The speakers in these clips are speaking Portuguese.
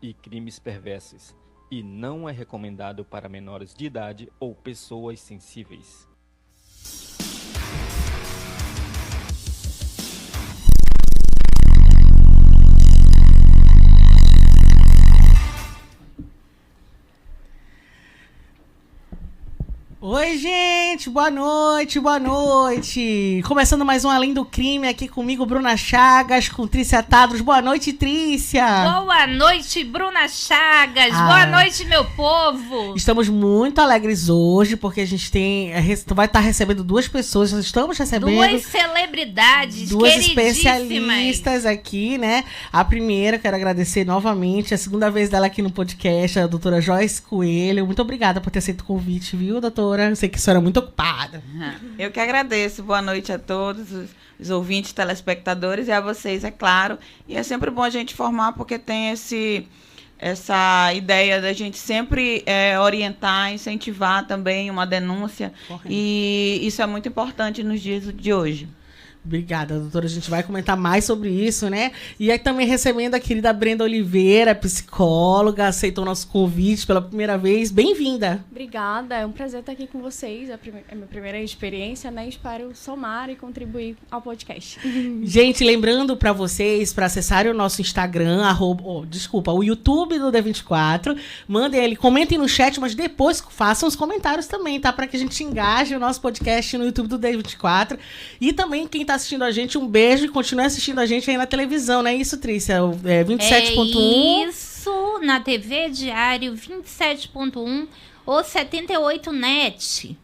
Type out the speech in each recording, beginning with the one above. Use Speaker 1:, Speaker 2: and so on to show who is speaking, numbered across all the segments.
Speaker 1: e crimes perversos, e não é recomendado para menores de idade ou pessoas sensíveis.
Speaker 2: Oi, gente, boa noite, boa noite. Começando mais um Além do Crime, aqui comigo, Bruna Chagas, com Trícia Tadros. Boa noite, Trícia.
Speaker 3: Boa noite, Bruna Chagas. Boa noite, meu povo.
Speaker 2: Estamos muito alegres hoje, porque a gente vai estar recebendo duas pessoas, estamos recebendo...
Speaker 3: Duas celebridades,
Speaker 2: duas
Speaker 3: queridíssimas.
Speaker 2: Especialistas aqui, né? A primeira, quero agradecer novamente, a segunda vez dela aqui no podcast, a doutora Joyce Coelho. Muito obrigada por ter aceito o convite, viu, doutora? Sei que a senhora é muito ocupada.
Speaker 4: Eu que agradeço. Boa noite a todos os ouvintes, telespectadores e a vocês, é claro. E é sempre bom a gente informar, porque tem essa ideia da gente sempre orientar, incentivar também uma denúncia. Correto. E isso é muito importante nos dias de hoje.
Speaker 2: Obrigada, doutora. A gente vai comentar mais sobre isso, né? E aí também recebendo a querida Brenda Oliveira, psicóloga, aceitou o nosso convite pela primeira vez. Bem-vinda.
Speaker 5: Obrigada, é um prazer estar aqui com vocês. É a minha primeira experiência, né? Espero somar e contribuir ao podcast.
Speaker 2: Gente, lembrando para vocês, para acessarem o nosso Instagram, o YouTube do D24, mandem ele, comentem no chat, mas depois façam os comentários também, tá? Para que a gente engaje o nosso podcast no YouTube do D24. E também quem está assistindo a gente, um beijo e continue assistindo a gente aí na televisão, não é isso, Trícia? 27.1.
Speaker 3: Isso, na TV Diário 27.1 ou 78net.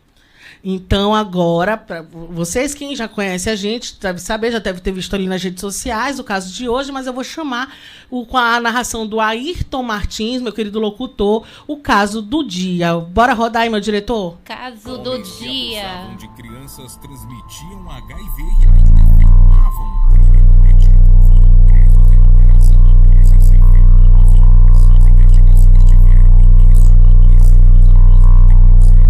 Speaker 2: Então, agora, para vocês, quem já conhece a gente, deve saber, já deve ter visto ali nas redes sociais o caso de hoje, mas eu vou chamar, com a narração do Ayrton Martins, meu querido locutor, o caso do dia. Bora rodar aí, meu diretor?
Speaker 3: Caso do dia.
Speaker 6: Onde crianças transmitiam HIV e ainda filmavam o crime cometido. Foram presos em operação da Polícia Civil. As investigações tiveram início há 2 anos após a denúncia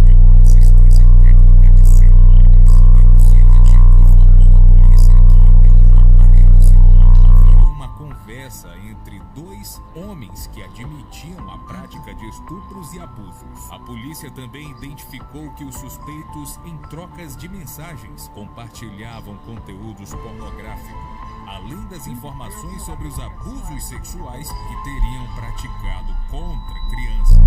Speaker 6: de uma assistência técnica de celulares. O denunciante informou a polícia que em um aparelho celular havia uma conversa entre 2 homens que admitiam a prática de estupros e abusos. A polícia também identificou que os suspeitos, em trocas de mensagens, compartilhavam conteúdos pornográficos, além das informações sobre os abusos sexuais que teriam praticado contra crianças,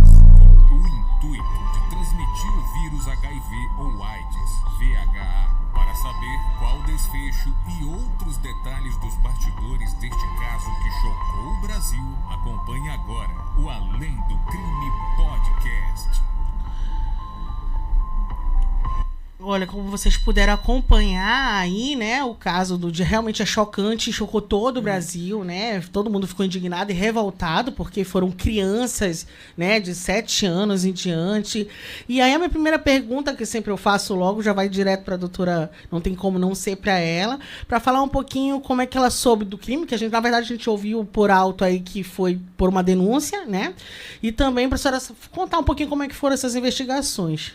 Speaker 6: com o intuito de transmitir o vírus HIV ou AIDS, VHA. Para saber qual o desfecho e outros detalhes dos bastidores deste caso que chocou o Brasil, acompanhe agora o Além do Crime Podcast.
Speaker 2: Olha, como vocês puderam acompanhar aí, né, o caso do dia realmente é chocante, chocou todo o Brasil, né, todo mundo ficou indignado e revoltado, porque foram crianças, né, de 7 anos em diante. E aí a minha primeira pergunta, que sempre eu faço logo, já vai direto para a doutora, não tem como não ser para ela, para falar um pouquinho como é que ela soube do crime, que na verdade a gente ouviu por alto aí que foi por uma denúncia, né, e também para a senhora contar um pouquinho como é que foram essas investigações.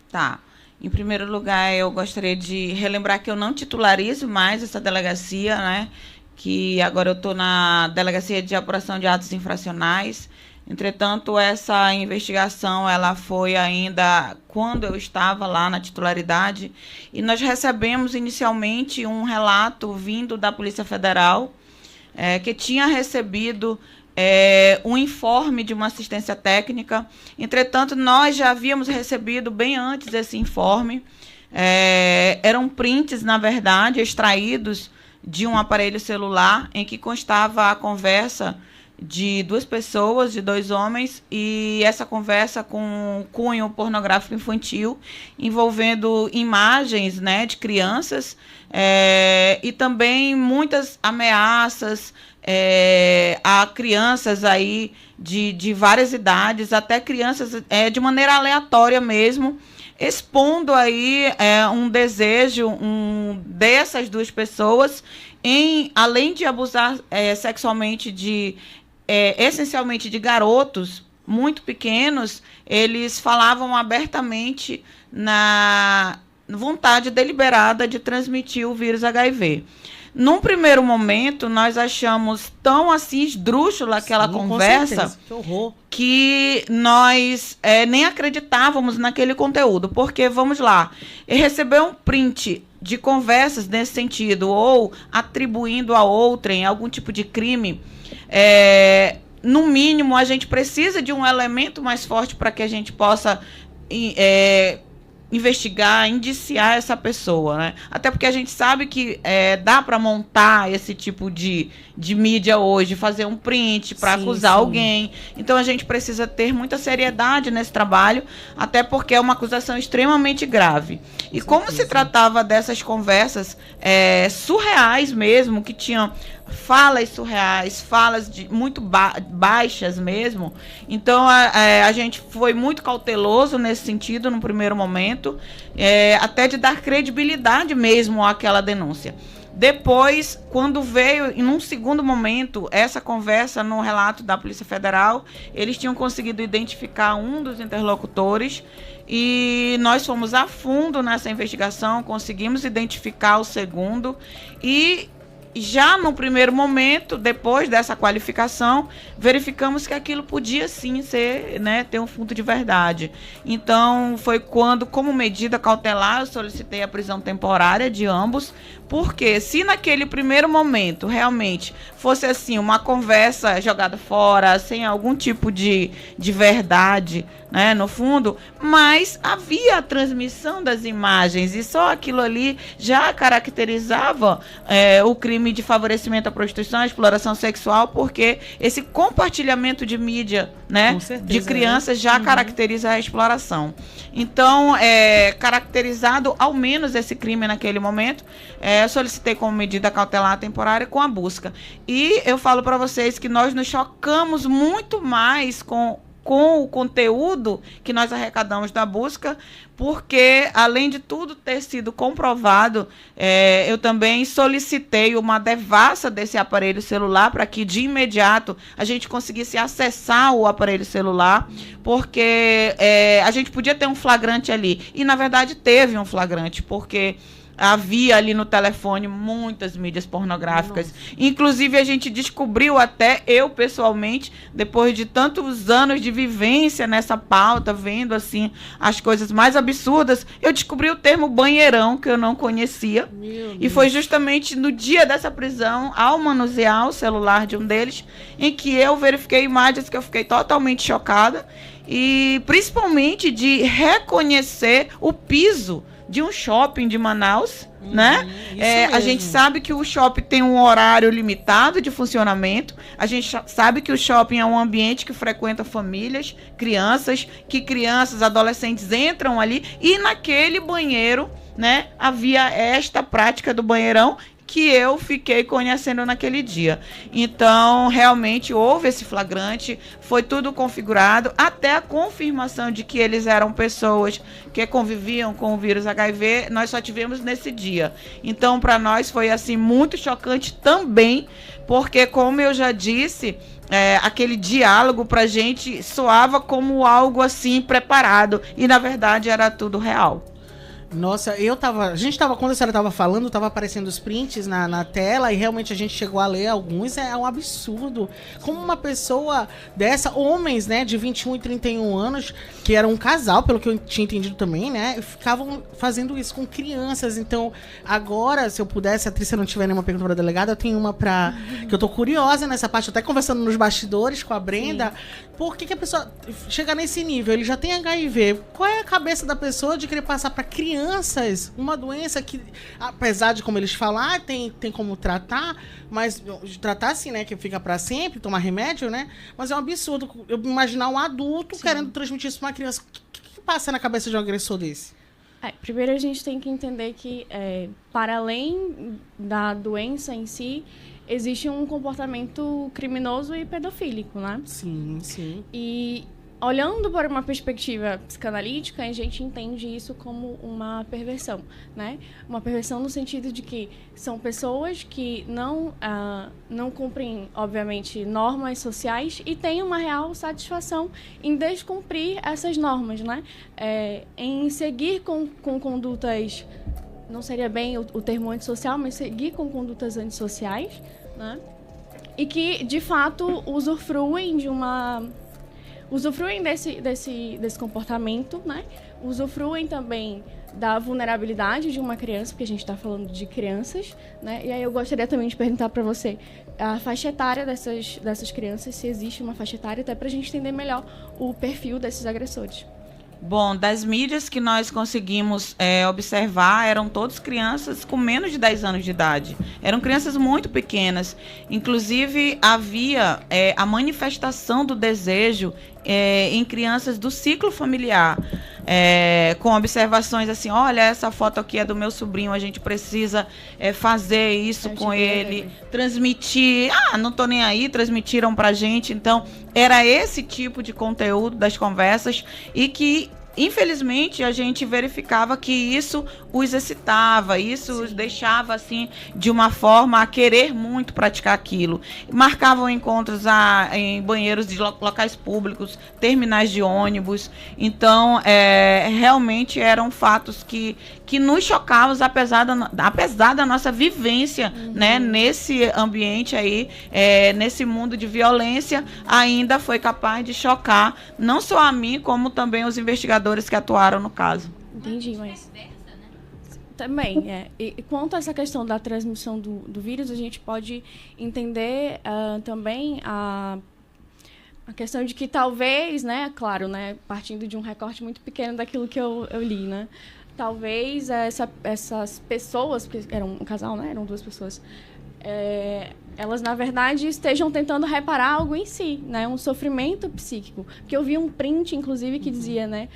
Speaker 4: Tá. Em primeiro lugar, eu gostaria de relembrar que eu não titularizo mais essa delegacia, né? Que agora eu estou na Delegacia de Apuração de Atos Infracionais. Entretanto, essa investigação ela foi ainda quando eu estava lá na titularidade. E nós recebemos inicialmente um relato vindo da Polícia Federal, que tinha recebido um informe de uma assistência técnica. Entretanto, nós já havíamos recebido bem antes esse informe. Eram prints, na verdade, extraídos de um aparelho celular em que constava a conversa de 2 pessoas, de 2 homens, e essa conversa com cunho pornográfico infantil, envolvendo imagens, né, de crianças, e também muitas ameaças a crianças aí de várias idades, até crianças de maneira aleatória mesmo, expondo aí um desejo dessas 2 pessoas além de abusar sexualmente essencialmente de garotos muito pequenos. Eles falavam abertamente na vontade deliberada de transmitir o vírus HIV. Num primeiro momento, nós achamos tão assim esdrúxula aquela conversa
Speaker 2: que horror,
Speaker 4: que nós nem acreditávamos naquele conteúdo. Porque, vamos lá, receber um print de conversas nesse sentido, ou atribuindo a outrem algum tipo de crime, no mínimo, a gente precisa de um elemento mais forte para que a gente possa investigar, indiciar essa pessoa, né? Até porque a gente sabe que dá para montar esse tipo de mídia hoje, fazer um print para acusar alguém. Então a gente precisa ter muita seriedade nesse trabalho, até porque é uma acusação extremamente grave. E como se tratava dessas conversas surreais mesmo, que tinham falas surreais, falas muito baixas mesmo. Então, a gente foi muito cauteloso nesse sentido, no primeiro momento, até de dar credibilidade mesmo àquela denúncia. Depois, quando veio, em um segundo momento, essa conversa no relato da Polícia Federal, eles tinham conseguido identificar um dos interlocutores e nós fomos a fundo nessa investigação, conseguimos identificar o segundo e já no primeiro momento, depois dessa qualificação, verificamos que aquilo podia sim ser, né, ter um fundo de verdade. Então, foi quando, como medida cautelar, eu solicitei a prisão temporária de ambos, porque se naquele primeiro momento realmente fosse assim uma conversa jogada fora, sem algum tipo de verdade, né, no fundo, mas havia a transmissão das imagens e só aquilo ali já caracterizava o crime de favorecimento à prostituição, à exploração sexual, porque esse compartilhamento de mídia, né, de crianças já caracteriza a exploração. Então, caracterizado ao menos esse crime naquele momento, eu solicitei como medida cautelar temporária com a busca. E eu falo para vocês que nós nos chocamos muito mais com o conteúdo que nós arrecadamos da busca, porque, além de tudo ter sido comprovado, eu também solicitei uma devassa desse aparelho celular para que, de imediato, a gente conseguisse acessar o aparelho celular, porque a gente podia ter um flagrante ali. E, na verdade, teve um flagrante, porque havia ali no telefone muitas mídias pornográficas. Nossa. Inclusive, a gente descobriu, até eu pessoalmente, depois de tantos anos de vivência nessa pauta, vendo assim as coisas mais absurdas, eu descobri o termo banheirão, que eu não conhecia. E foi justamente no dia dessa prisão, ao manusear o celular de um deles, em que eu verifiquei imagens que eu fiquei totalmente chocada, e principalmente de reconhecer o piso de um shopping de Manaus, né? A gente sabe que o shopping tem um horário limitado de funcionamento, a gente sabe que o shopping é um ambiente que frequenta famílias, crianças, que crianças, adolescentes entram ali, e naquele banheiro, né, havia esta prática do banheirão, que eu fiquei conhecendo naquele dia. Então, realmente, houve esse flagrante, foi tudo configurado, até a confirmação de que eles eram pessoas que conviviam com o vírus HIV, nós só tivemos nesse dia. Então, para nós foi, assim, muito chocante também, porque, como eu já disse, aquele diálogo para a gente soava como algo, assim, preparado, e, na verdade, era tudo real.
Speaker 2: Nossa, quando a senhora tava falando, tava aparecendo os prints na tela e realmente a gente chegou a ler alguns, é um absurdo. Como uma pessoa dessa, homens, né, de 21 e 31 anos, que era um casal, pelo que eu tinha entendido também, né, ficavam fazendo isso com crianças. Então, agora, se eu pudesse, se não tiver nenhuma pergunta pra delegada, eu tenho uma que eu tô curiosa nessa parte, até conversando nos bastidores com a Brenda. Sim. Por que a pessoa chega nesse nível? Ele já tem HIV. Qual é a cabeça da pessoa de querer passar pra crianças uma doença que, apesar de como eles falam, tem como tratar, mas tratar assim, né, que fica pra sempre, tomar remédio, né? Mas é um absurdo eu imaginar um adulto querendo transmitir isso pra uma criança. O que passa na cabeça de um agressor desse?
Speaker 5: Primeiro a gente tem que entender que, para além da doença em si, existe um comportamento criminoso e pedofílico, né?
Speaker 2: Sim, sim.
Speaker 5: E olhando para uma perspectiva psicanalítica, a gente entende isso como uma perversão, né? Uma perversão no sentido de que são pessoas que não cumprem, obviamente, normas sociais e têm uma real satisfação em descumprir essas normas, né? Em seguir com condutas não seria bem o termo antissocial, mas seguir com condutas antissociais, né? E que, de fato, usufruem desse comportamento, né? Usufruem também da vulnerabilidade de uma criança, porque a gente está falando de crianças, né? E aí eu gostaria também de perguntar para você a faixa etária dessas crianças, se existe uma faixa etária, até para a gente entender melhor o perfil desses agressores.
Speaker 4: Bom, das mídias que nós conseguimos observar, eram todas crianças com menos de 10 anos de idade. Eram crianças muito pequenas. Inclusive, havia a manifestação do desejo em crianças do ciclo familiar, com observações assim, olha, essa foto aqui é do meu sobrinho, a gente precisa fazer isso com ele, transmitir, não tô nem aí, transmitiram pra gente. Então, era esse tipo de conteúdo das conversas e que, infelizmente, a gente verificava que isso os excitava, isso os deixava assim de uma forma a querer muito praticar aquilo. Marcavam encontros em banheiros de locais públicos, terminais de ônibus. Então, realmente eram fatos que nos chocavam, apesar da nossa vivência, né, nesse ambiente aí, nesse mundo de violência, ainda foi capaz de chocar não só a mim, como também os investigadores que atuaram no caso.
Speaker 5: Entendi, mas também, E quanto a essa questão da transmissão do vírus, a gente pode entender também a questão de que talvez, né, claro, né, partindo de um recorte muito pequeno daquilo que eu li, né, talvez essas pessoas, porque eram um casal, né, eram 2 pessoas, elas, na verdade, estejam tentando reparar algo em si, né? Um sofrimento psíquico. Porque eu vi um print, inclusive, que dizia, né?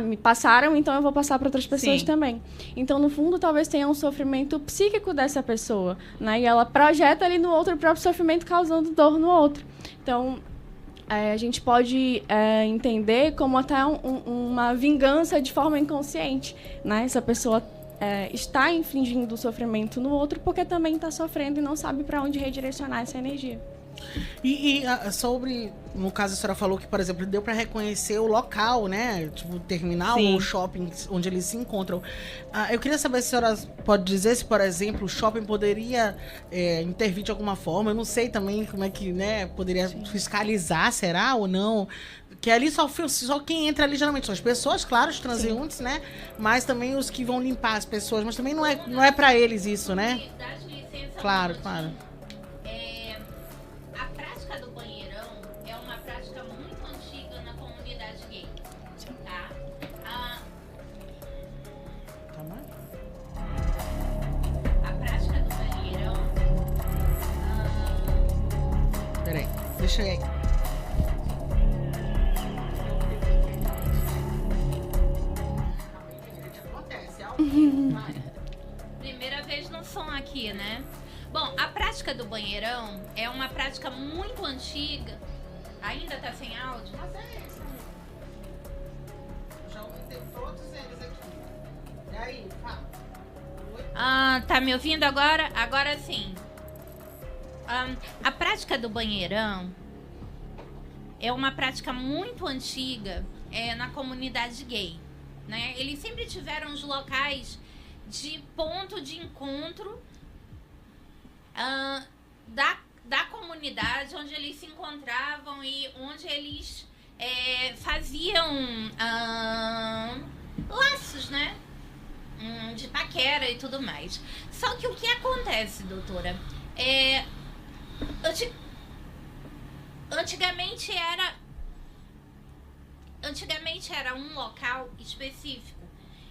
Speaker 5: Me passaram, então eu vou passar para outras pessoas Sim. também. Então, no fundo, talvez tenha um sofrimento psíquico dessa pessoa, né? E ela projeta ali no outro o próprio sofrimento, causando dor no outro. Então, a gente pode entender como até uma vingança de forma inconsciente, né? Essa pessoa está infligindo o sofrimento no outro porque também está sofrendo e não sabe para onde redirecionar essa energia.
Speaker 2: E sobre, no caso a senhora falou que, por exemplo, deu para reconhecer o local, né? Tipo, o terminal
Speaker 4: Sim.
Speaker 2: ou o shopping onde eles se encontram. Eu queria saber se a senhora pode dizer se, por exemplo, o shopping poderia intervir de alguma forma. Eu não sei também como é que, né, poderia Sim. fiscalizar, será ou não? Que ali só quem entra ali geralmente são as pessoas, claro, os transeuntes, Sim. né? Mas também os que vão limpar as pessoas. Mas também não é para eles isso, né? Claro, claro.
Speaker 3: A prática do banheirão é uma prática muito antiga na comunidade gay, tá?
Speaker 2: Tá bom?
Speaker 3: A prática do banheirão...
Speaker 2: Peraí, deixa eu ir.
Speaker 3: Primeira vez no som aqui, né? Bom, a prática do banheirão é uma prática muito antiga. Ainda tá sem áudio?
Speaker 2: Mas já aumentei todos eles aqui. E aí, fala.
Speaker 3: Tá me ouvindo agora? Agora sim. A prática do banheirão é uma prática muito antiga na comunidade gay, né? Eles sempre tiveram os locais de ponto de encontro da comunidade, onde eles se encontravam e onde eles faziam laços, né? De paquera e tudo mais. Só que o que acontece, doutora, antigamente era um local específico.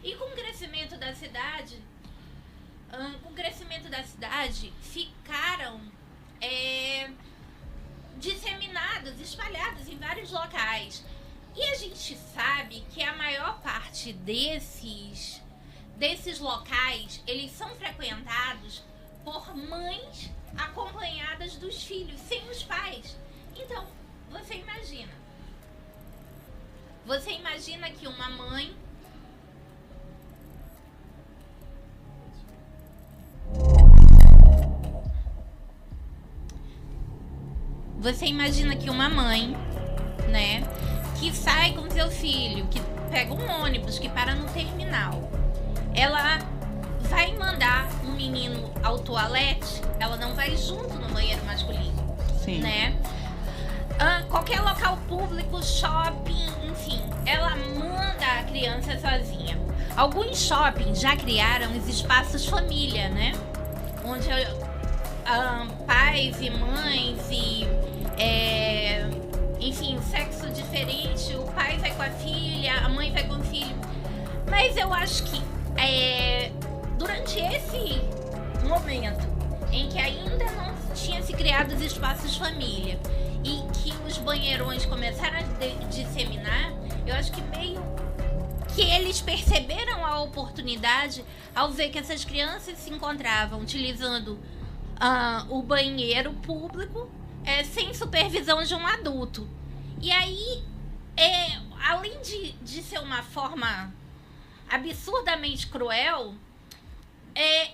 Speaker 3: E com o crescimento da cidade, ficaram disseminados, espalhados em vários locais. E a gente sabe que a maior parte desses locais, eles são frequentados por mães acompanhadas dos filhos, sem os pais. Então, você imagina que uma mãe né, que sai com seu filho, que pega um ônibus, que para no terminal, ela vai mandar um menino ao toalete, ela não vai junto no banheiro masculino,
Speaker 4: Sim.
Speaker 3: né? Qualquer local público, shopping, enfim, ela manda a criança sozinha. Alguns shoppings já criaram os espaços família, né? Onde pais e mães e enfim, sexo diferente, o pai vai com a filha, a mãe vai com o filho. Mas eu acho que durante esse momento em que ainda não tinha se criado os espaços família e que os banheirões começaram a disseminar, eu acho que meio que eles perceberam a oportunidade ao ver que essas crianças se encontravam utilizando o banheiro público sem supervisão de um adulto. E aí, além de ser uma forma absurdamente cruel,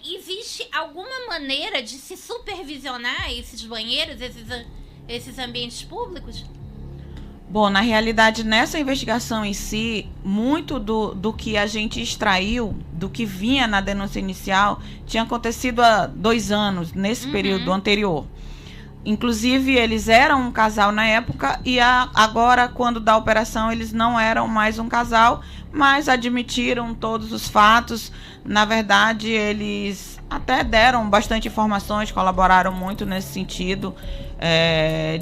Speaker 3: existe alguma maneira de se supervisionar esses banheiros, esses ambientes públicos?
Speaker 4: Bom, na realidade, nessa investigação em si, muito do que a gente extraiu, do que vinha na denúncia inicial, tinha acontecido há 2 anos, nesse período anterior. Inclusive, eles eram um casal na época e agora, quando da operação, eles não eram mais um casal, mas admitiram todos os fatos. Na verdade, eles até deram bastante informações, colaboraram muito nesse sentido,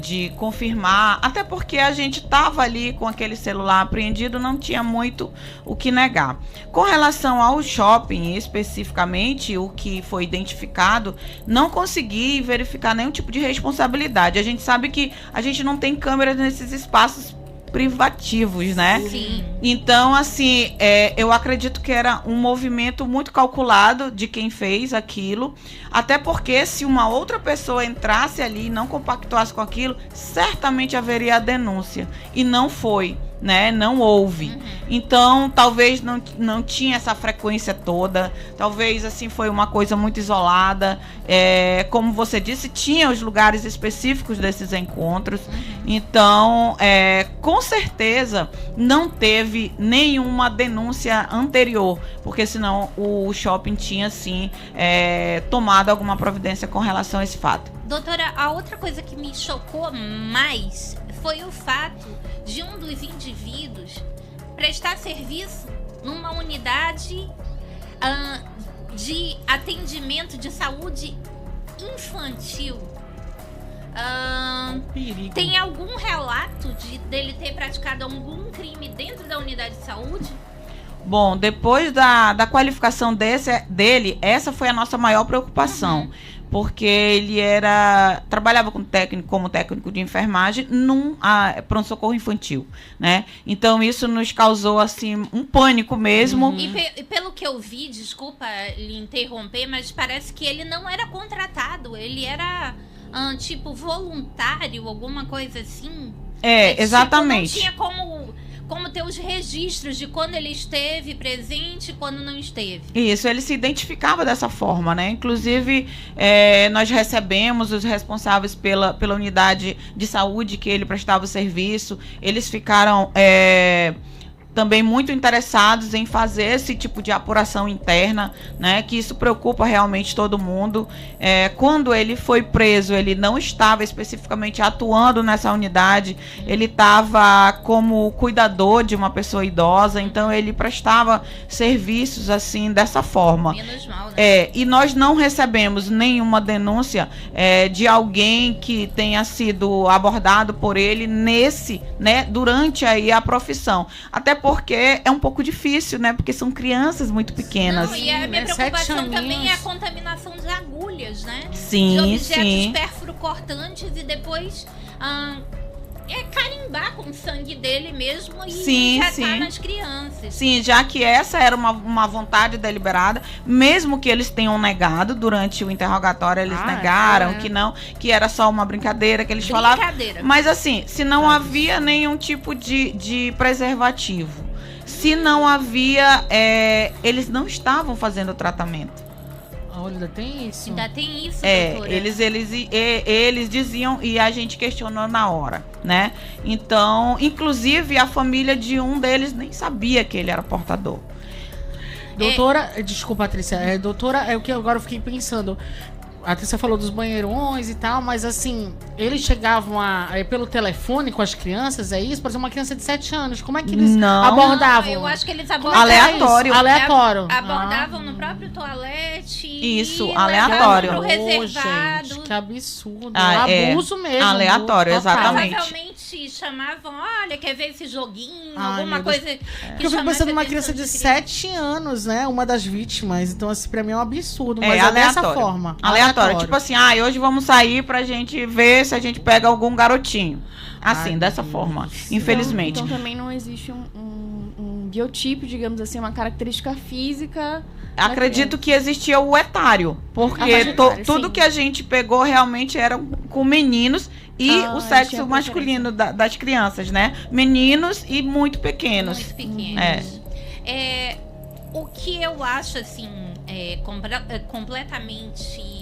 Speaker 4: de confirmar, até porque a gente estava ali com aquele celular apreendido, não tinha muito o que negar. Com relação ao shopping, especificamente, o que foi identificado, não consegui verificar nenhum tipo de responsabilidade. A gente sabe que a gente não tem câmeras nesses espaços privativos, né?
Speaker 3: Sim.
Speaker 4: Então, assim, eu acredito que era um movimento muito calculado de quem fez aquilo, até porque se uma outra pessoa entrasse ali e não compactuasse com aquilo, certamente haveria a denúncia. E não foi, né? Não houve. Então, talvez não tinha essa frequência toda, talvez, assim, foi uma coisa muito isolada. Como você disse, tinha os lugares específicos desses encontros. Então, com certeza, não teve nenhuma denúncia anterior, porque senão o shopping tinha, sim, tomado alguma providência com relação a esse fato.
Speaker 3: Doutora, a outra coisa que me chocou mais foi o fato de um dos indivíduos prestar serviço numa unidade de atendimento de saúde infantil.
Speaker 2: Perigo.
Speaker 3: Tem algum relato dele ter praticado algum crime dentro da unidade de saúde?
Speaker 4: Bom, depois da qualificação dele, essa foi a nossa maior preocupação. Porque ele trabalhava como técnico de enfermagem num pronto-socorro infantil, né? Então, isso nos causou, assim, um pânico mesmo.
Speaker 3: E pelo que eu vi, desculpa lhe interromper, mas parece que ele não era contratado, ele era, tipo, voluntário, alguma coisa assim.
Speaker 4: Exatamente.
Speaker 3: Tipo, não tinha como ter os registros de quando ele esteve presente e quando não esteve.
Speaker 4: Isso, ele se identificava dessa forma, né? Inclusive, nós recebemos os responsáveis pela unidade de saúde que ele prestava o serviço. Eles ficaram também muito interessados em fazer esse tipo de apuração interna, né? Que isso preocupa realmente todo mundo. Quando ele foi preso, ele não estava especificamente atuando nessa unidade, ele estava como cuidador de uma pessoa idosa, então ele prestava serviços assim, dessa forma.
Speaker 3: Menos mal, né?
Speaker 4: E nós não recebemos nenhuma denúncia de alguém que tenha sido abordado por ele durante aí a profissão. Até porque é um pouco difícil, né? Porque são crianças muito pequenas.
Speaker 3: Não, e a minha preocupação também é a contaminação de agulhas, né?
Speaker 4: Sim,
Speaker 3: de objetos
Speaker 4: sim.
Speaker 3: perfuro-cortantes e depois carimbar com o sangue dele mesmo e
Speaker 4: Sim,
Speaker 3: injetar
Speaker 4: sim.
Speaker 3: nas crianças.
Speaker 4: Sim, já que essa era uma vontade deliberada, mesmo que eles tenham negado durante o interrogatório, eles negaram que era só uma brincadeira que eles falavam. Mas assim, se não havia nenhum tipo de preservativo, se não havia, eles não estavam fazendo o tratamento.
Speaker 2: Olha, ainda tem isso.
Speaker 3: Ainda tem isso, doutora?
Speaker 4: Eles diziam e a gente questionou na hora, né? Então, inclusive, a família de um deles nem sabia que ele era portador.
Speaker 2: Doutora, desculpa, Patrícia, doutora, é o que agora eu fiquei pensando. A Patrícia falou dos banheirões e tal, mas assim, eles chegavam pelo telefone com as crianças, é isso? Por exemplo, uma criança de 7 anos, como é que eles abordavam?
Speaker 3: Eu acho que eles abordavam...
Speaker 2: Aleatório.
Speaker 3: Abordavam no próprio toalete.
Speaker 4: Isso, aleatório.
Speaker 3: Pro reservado.
Speaker 2: Gente, que absurdo. Abuso mesmo.
Speaker 4: Aleatório, exatamente.
Speaker 3: Provavelmente chamavam, olha, quer ver esse joguinho, alguma coisa que
Speaker 2: eu fico pensando numa criança de 7 anos, né? Uma das vítimas. Então, assim, pra mim é um absurdo. Mas é dessa forma.
Speaker 4: Aleatório. Tipo assim, hoje vamos sair pra gente ver se a gente pega algum garotinho. Assim, dessa forma. Infelizmente.
Speaker 5: Então também não existe um biotipo, digamos assim, uma característica física.
Speaker 4: Acredito que existia o etário. Porque tudo que a gente pegou realmente era com meninos e o sexo masculino das crianças, né? Meninos e muito pequenos.
Speaker 3: Muito pequenos. O que eu acho, assim, completamente...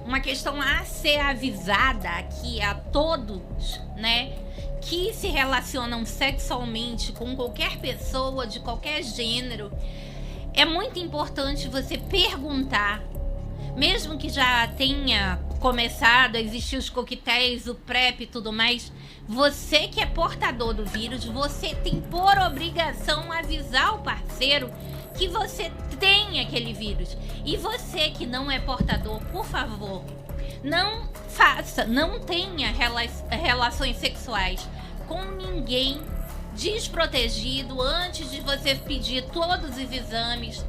Speaker 3: uma questão a ser avisada aqui a todos, né, que se relacionam sexualmente com qualquer pessoa de qualquer gênero, é muito importante você perguntar, mesmo que já tenha começado a existir os coquetéis, o PrEP e tudo mais, você que é portador do vírus, você tem por obrigação avisar o parceiro que você tem aquele vírus. E você que não é portador, por favor, não tenha relações sexuais com ninguém desprotegido antes de você pedir todos os exames,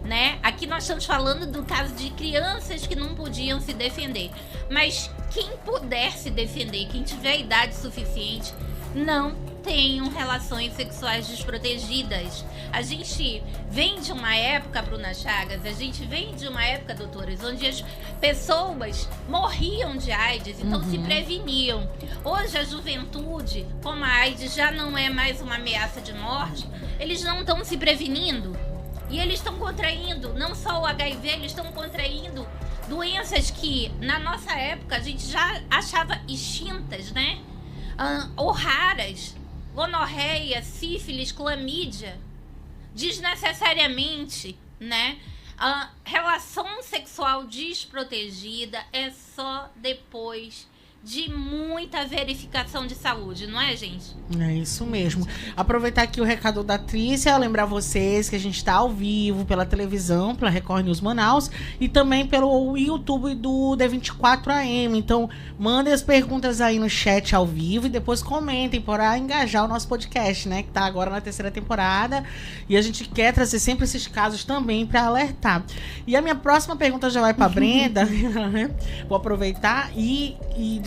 Speaker 3: né? Aqui nós estamos falando do caso de crianças que não podiam se defender. Mas quem puder se defender, quem tiver idade suficiente, não tenham relações sexuais desprotegidas. A gente vem de uma época, Bruna Chagas, doutoras, onde as pessoas morriam de AIDS, então se preveniam. Hoje a juventude, como a AIDS já não é mais uma ameaça de morte, eles não estão se prevenindo. E eles estão contraindo, não só o HIV, eles estão contraindo doenças que na nossa época a gente já achava extintas, né? Ou raras. Gonorreia, sífilis, clamídia, desnecessariamente, né? A relação sexual desprotegida é só depois de muita verificação de saúde, não é, gente?
Speaker 2: É isso mesmo. Aproveitar aqui o recado da Trícia, lembrar vocês que a gente está ao vivo pela televisão, pela Record News Manaus e também pelo YouTube do D24AM. Então, mandem as perguntas aí no chat ao vivo e depois comentem para engajar o nosso podcast, né? Que tá agora na 3ª temporada e a gente quer trazer sempre esses casos também para alertar. E a minha próxima pergunta já vai para Brenda. Vou aproveitar e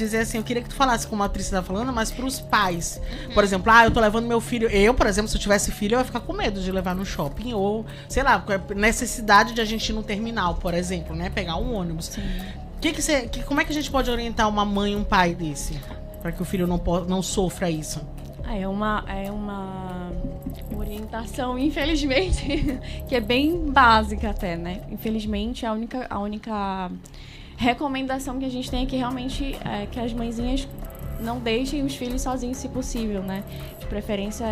Speaker 2: dizer assim, eu queria que tu falasse como a atriz tá falando, mas pros pais. Por exemplo, eu tô levando meu filho. Eu, por exemplo, se eu tivesse filho, eu ia ficar com medo de levar no shopping. Ou, sei lá, necessidade de a gente ir no terminal, por exemplo, né? Pegar um ônibus. Como é que a gente pode orientar uma mãe e um pai desse? Pra que o filho não sofra isso?
Speaker 5: É uma orientação, infelizmente, que é bem básica até, né? Infelizmente, a única recomendação que a gente tem é que realmente que as mãezinhas não deixem os filhos sozinhos, se possível, né? De preferência,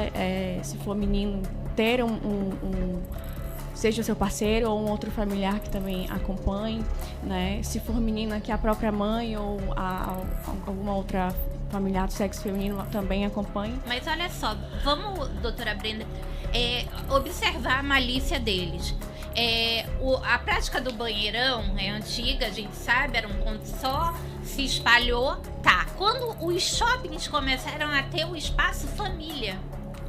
Speaker 5: se for menino, ter seja o seu parceiro ou um outro familiar que também acompanhe, né? Se for menina, que a própria mãe ou alguma outra familiar do sexo feminino também acompanhe.
Speaker 3: Mas olha só, vamos, doutora Brenda, observar a malícia deles. A prática do banheirão é antiga, a gente sabe, era um ponto só, se espalhou. Tá, quando os shoppings começaram a ter o espaço família,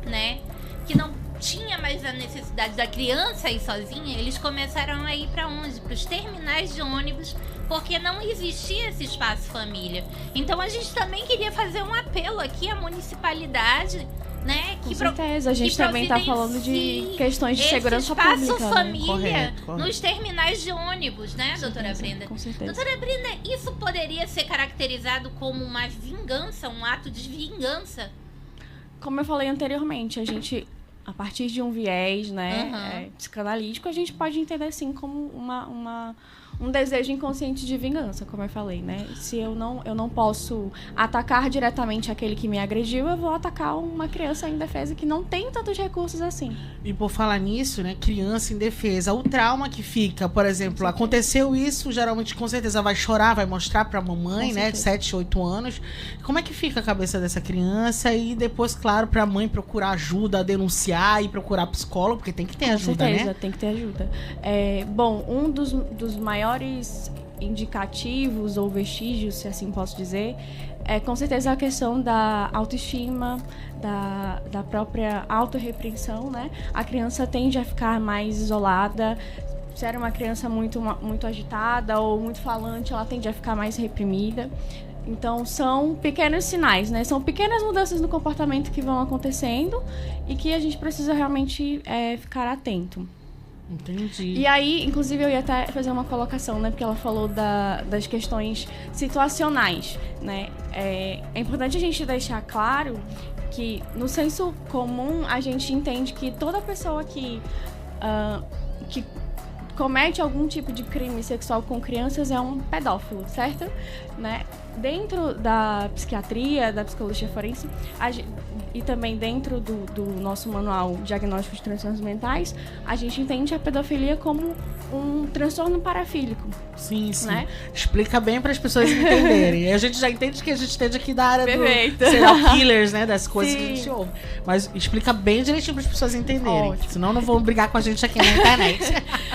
Speaker 3: né? Que não tinha mais a necessidade da criança ir sozinha, eles começaram a ir para onde? Para os terminais de ônibus, porque não existia esse espaço família. Então a gente também queria fazer um apelo aqui à municipalidade, né?
Speaker 5: Com certeza, a gente também está falando de questões de segurança pública.
Speaker 3: Espaço família,
Speaker 2: né? Correto.
Speaker 3: Nos terminais de ônibus, né, doutora Brenda?
Speaker 5: Com certeza.
Speaker 3: Doutora Brenda, isso poderia ser caracterizado como uma vingança, um ato de vingança?
Speaker 5: Como eu falei anteriormente, a gente, a partir de um viés, né, psicanalítico, a gente pode entender sim como um desejo inconsciente de vingança, como eu falei, né? Se eu não posso atacar diretamente aquele que me agrediu, eu vou atacar uma criança indefesa que não tem tantos recursos assim.
Speaker 2: E por falar nisso, né, criança indefesa, o trauma que fica, por exemplo, aconteceu isso, geralmente com certeza vai chorar, vai mostrar pra mamãe, né, de 7, 8 anos. Como é que fica a cabeça dessa criança? E depois, claro, pra mãe procurar ajuda, denunciar e procurar psicólogo, porque tem que ter ajuda,
Speaker 5: certeza,
Speaker 2: né?
Speaker 5: tem que ter ajuda. Bom, um dos maiores indicativos ou vestígios, se assim posso dizer, é com certeza a questão da autoestima, da própria autorrepreensão, né? A criança tende a ficar mais isolada. Se era uma criança muito agitada ou muito falante, ela tende a ficar mais reprimida. Então, são pequenos sinais, né? São pequenas mudanças no comportamento que vão acontecendo e que a gente precisa realmente ficar atento.
Speaker 2: Entendi.
Speaker 5: E aí, inclusive, eu ia até fazer uma colocação, né? Porque ela falou das questões situacionais, né? É importante a gente deixar claro que, no senso comum, a gente entende que toda pessoa que comete algum tipo de crime sexual com crianças é um pedófilo, certo? Né? Dentro da psiquiatria, da psicologia forense, e também dentro do nosso manual diagnóstico de transtornos mentais, a gente entende a pedofilia como um transtorno parafílico.
Speaker 2: Sim, sim.
Speaker 5: Né?
Speaker 2: Explica bem para as pessoas entenderem. A gente já entende que a gente entende aqui da área
Speaker 5: Perfeito.
Speaker 2: do serial killers, né? Das coisas
Speaker 5: Sim.
Speaker 2: que a gente ouve. Mas explica bem direitinho para as pessoas entenderem.
Speaker 5: Ótimo.
Speaker 2: Senão não vão brigar com a gente aqui na internet.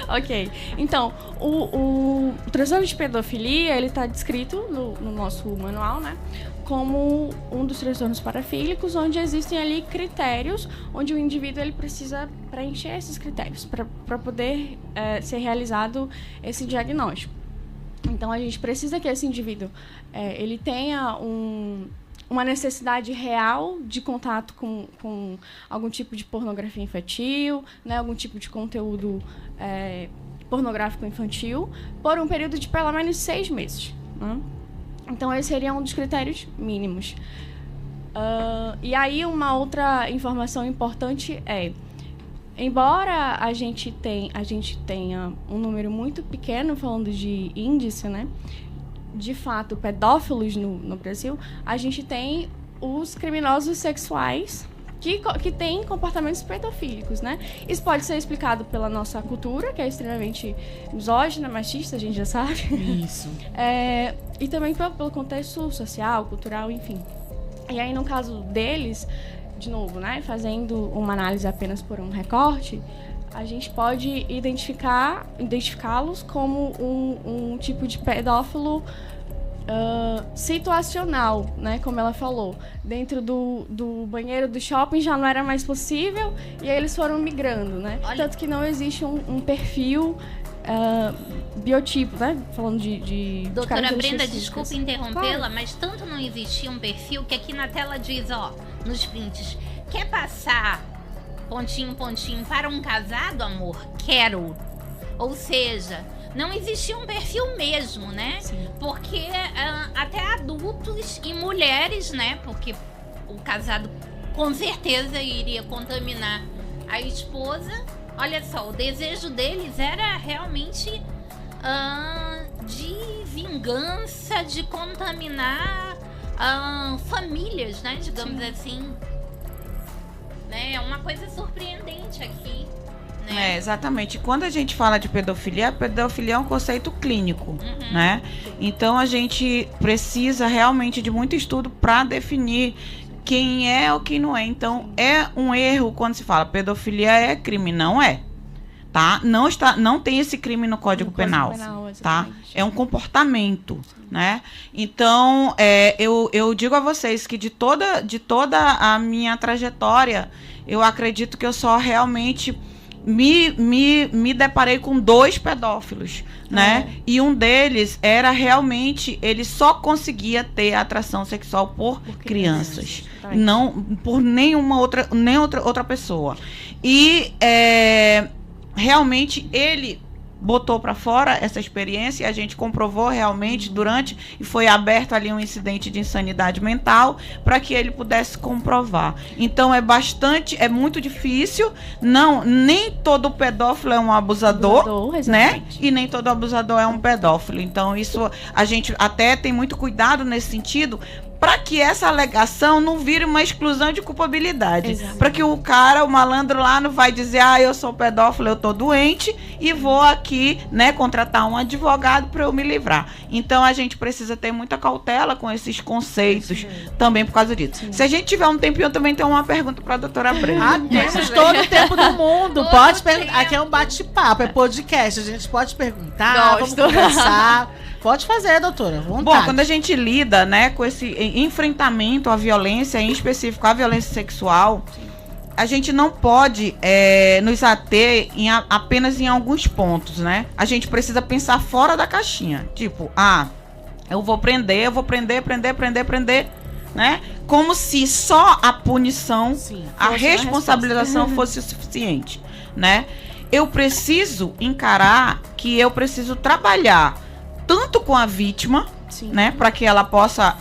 Speaker 5: Ok. Então, o transtorno de pedofilia, ele está descrito no nosso manual, né? Como um dos transtornos parafílicos, onde existem ali critérios, onde o indivíduo ele precisa preencher esses critérios para poder ser realizado esse diagnóstico. Então, a gente precisa que esse indivíduo ele tenha uma necessidade real de contato com algum tipo de pornografia infantil, né, algum tipo de conteúdo pornográfico infantil, por um período de pelo menos 6 meses. Né? Então, esse seria um dos critérios mínimos. E aí, uma outra informação importante embora a gente tenha um número muito pequeno, falando de índice, né, de fato, pedófilos no Brasil, a gente tem os criminosos sexuais que têm comportamentos pedofílicos, né? Isso pode ser explicado pela nossa cultura, que é extremamente misógina, machista, a gente já sabe.
Speaker 2: Isso.
Speaker 5: E também pelo contexto social, cultural, enfim. E aí, no caso deles, de novo, né, fazendo uma análise apenas por um recorte, a gente pode identificá-los como um tipo de pedófilo situacional, né, como ela falou. Dentro do banheiro do shopping já não era mais possível e aí eles foram migrando, né? Tanto que não existe um perfil biotipo, né? Falando de
Speaker 3: Doutora Brenda, desculpa
Speaker 5: claro.
Speaker 3: interrompê-la, mas tanto não existia um perfil que aqui na tela diz, nos prints, quer passar pontinho, pontinho para um casado, amor? Quero. Ou seja, não existia um perfil mesmo, né?
Speaker 5: Sim.
Speaker 3: Porque até adultos e mulheres, né? Porque o casado com certeza iria contaminar a esposa. Olha só, o desejo deles era realmente de vingança, de contaminar famílias, né? Digamos assim. Né? É uma coisa surpreendente aqui. Né?
Speaker 4: Exatamente. Quando a gente fala de pedofilia, a pedofilia é um conceito clínico, né? Então a gente precisa realmente de muito estudo para definir quem é ou quem não é. Então é um erro quando se fala pedofilia é crime, não é, tá? Não tem esse crime no Código Penal, tá? É um comportamento, né? Então eu digo a vocês que de toda a minha trajetória, eu acredito que eu só realmente me deparei com 2 pedófilos, né? E um deles era realmente, ele só conseguia ter atração sexual por crianças, não por nenhuma outra pessoa. E realmente ele botou para fora essa experiência e a gente comprovou realmente durante, e foi aberto ali um incidente de insanidade mental para que ele pudesse comprovar. Então é muito difícil, nem todo pedófilo é um abusador, né?
Speaker 5: Exatamente.
Speaker 4: E nem todo abusador é um pedófilo. Então isso a gente até tem muito cuidado nesse sentido, para que essa alegação não vire uma exclusão de culpabilidade. Para que o malandro lá não vai dizer, eu sou pedófilo, eu tô doente e vou aqui, né, contratar um advogado para eu me livrar. Então a gente precisa ter muita cautela com esses conceitos também por causa disso. Se a gente tiver um tempinho, eu também tenho uma pergunta para a doutora Brenda.
Speaker 2: Temos todo o tempo do mundo. Pode perguntar. Aqui é um bate-papo, é podcast. A gente pode perguntar, vamos conversar. Pode fazer, doutora. Vontade.
Speaker 4: Bom, quando a gente lida, né, com esse enfrentamento à violência, em específico à violência sexual, a gente não pode nos ater apenas em alguns pontos, né? A gente precisa pensar fora da caixinha. Tipo, eu vou prender, né? Como se só a punição, a responsabilização fosse o suficiente, né? Eu preciso encarar que eu preciso trabalhar tanto com a vítima, né, para que ela possa,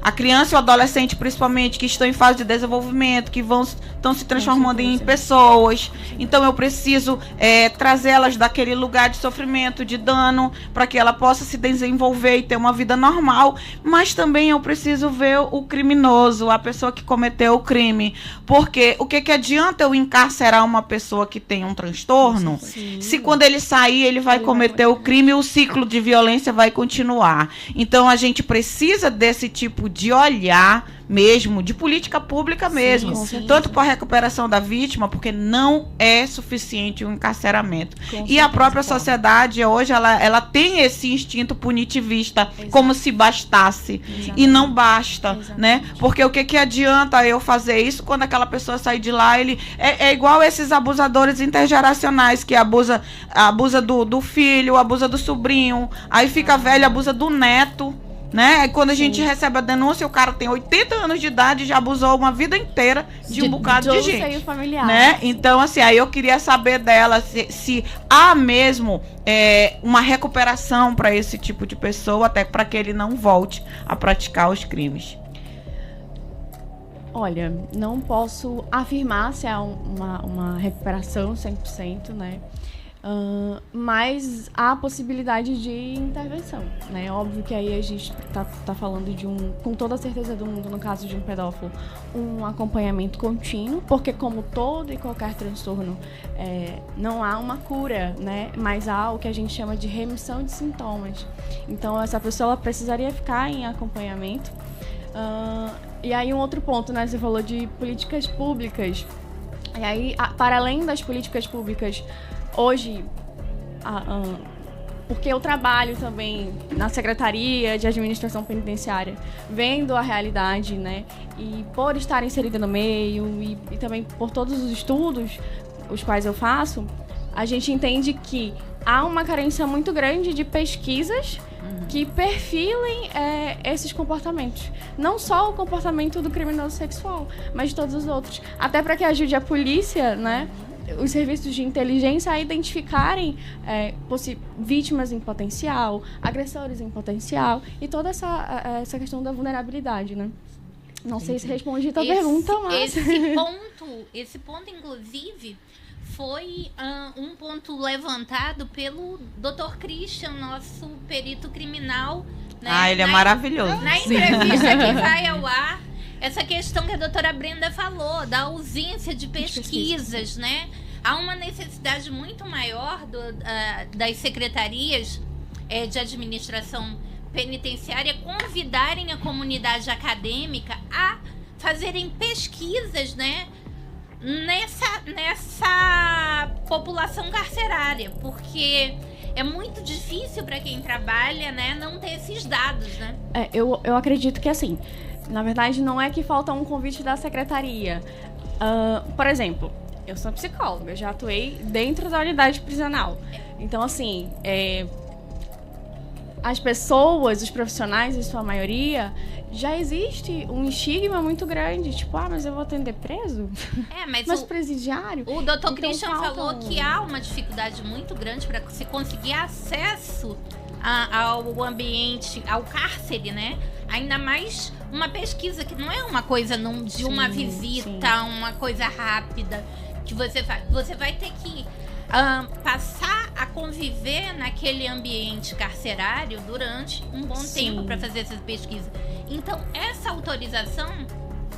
Speaker 4: a criança e o adolescente principalmente, que estão em fase de desenvolvimento, que estão se transformando em pessoas. Então eu preciso trazê-las daquele lugar de sofrimento, de dano, para que ela possa se desenvolver e ter uma vida normal. Mas também eu preciso ver o criminoso, a pessoa que cometeu o crime. Porque o que adianta eu encarcerar uma pessoa que tem um transtorno, se quando ele sair ele vai cometer o crime e o ciclo de violência vai continuar. Então a gente precisa desse tipo de olhar mesmo, de política pública mesmo, tanto para a recuperação da vítima, porque não é suficiente o encarceramento. E a própria sociedade hoje, ela tem esse instinto punitivista, como se bastasse. E não basta, né? Porque o que adianta eu fazer isso quando aquela pessoa sair de lá, ele é igual esses abusadores intergeracionais, que abusa do filho, abusa do sobrinho, aí fica velho, abusa do neto, né? Quando a gente recebe a denúncia, o cara tem 80 anos de idade e já abusou uma vida inteira de um bocado de gente,
Speaker 5: familiar,
Speaker 4: né? Então, assim, aí eu queria saber dela se há mesmo uma recuperação para esse tipo de pessoa, até para que ele não volte a praticar os crimes.
Speaker 5: Olha, não posso afirmar se há uma recuperação 100%, né? Mas há possibilidade de intervenção, né? Óbvio que aí a gente tá falando de com toda a certeza do mundo, no caso de um pedófilo, um acompanhamento contínuo, porque como todo e qualquer transtorno, não há uma cura, né? Mas há o que a gente chama de remissão de sintomas. Então essa pessoa ela precisaria ficar em acompanhamento. E aí um outro ponto, né? Você falou de políticas públicas. E aí, para além das políticas públicas, hoje, porque eu trabalho também na Secretaria de Administração Penitenciária, vendo a realidade, né? E por estar inserida no meio e também por todos os estudos os quais eu faço, a gente entende que há uma carência muito grande de pesquisas que perfilem esses comportamentos. Não só o comportamento do criminoso sexual, mas todos os outros. Até para que ajude a polícia, né? Os serviços de inteligência a identificarem vítimas em potencial, agressores em potencial e toda essa questão da vulnerabilidade, né? Não sei se respondi a tua pergunta, mas...
Speaker 3: Esse ponto, inclusive, foi um ponto levantado pelo Dr. Christian, nosso perito criminal. Né?
Speaker 4: Ele é maravilhoso.
Speaker 3: Na entrevista que vai ao ar, essa questão que a doutora Brenda falou, da ausência de pesquisas, né? Há uma necessidade muito maior das secretarias de administração penitenciária convidarem a comunidade acadêmica a fazerem pesquisas, né? Nessa população carcerária, porque é muito difícil para quem trabalha, né, não ter esses dados, né?
Speaker 5: Eu acredito que, assim, na verdade, não é que falta um convite da secretaria. Por exemplo, eu sou psicóloga, já atuei dentro da unidade prisional. Então, assim, as pessoas, os profissionais, em sua maioria, já existe um estigma muito grande. Tipo, mas eu vou atender preso? Mas presidiário?
Speaker 3: O Dr.
Speaker 5: Então,
Speaker 3: Christian
Speaker 5: falta
Speaker 3: falou que há uma dificuldade muito grande para se conseguir acesso ao ambiente, ao cárcere, né? Ainda mais uma pesquisa que não é uma coisa de uma visita, uma coisa rápida que você faz. Você vai ter que passar a conviver naquele ambiente carcerário durante um bom tempo para fazer essas pesquisas. Então, essa autorização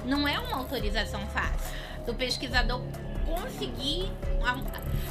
Speaker 3: não é uma autorização fácil do pesquisador conseguir,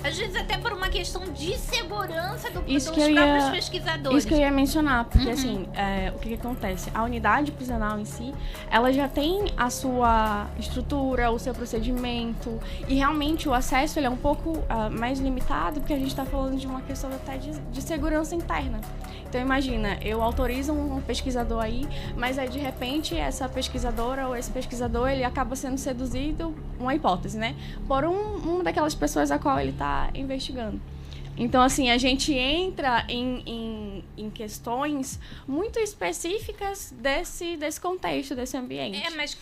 Speaker 3: às vezes até por uma questão de segurança dos próprios pesquisadores.
Speaker 5: Isso que eu ia mencionar, porque assim, o que acontece? A unidade prisional em si, ela já tem a sua estrutura, o seu procedimento, e realmente o acesso ele é um pouco mais limitado, porque a gente está falando de uma questão até de segurança interna. Então imagina, eu autorizo um pesquisador aí, mas aí de repente essa pesquisadora ou esse pesquisador, ele acaba sendo seduzido, uma hipótese, né? Por uma daquelas pessoas a qual ele está investigando. Então, assim, a gente entra em questões muito específicas desse contexto, desse ambiente.
Speaker 3: Mas,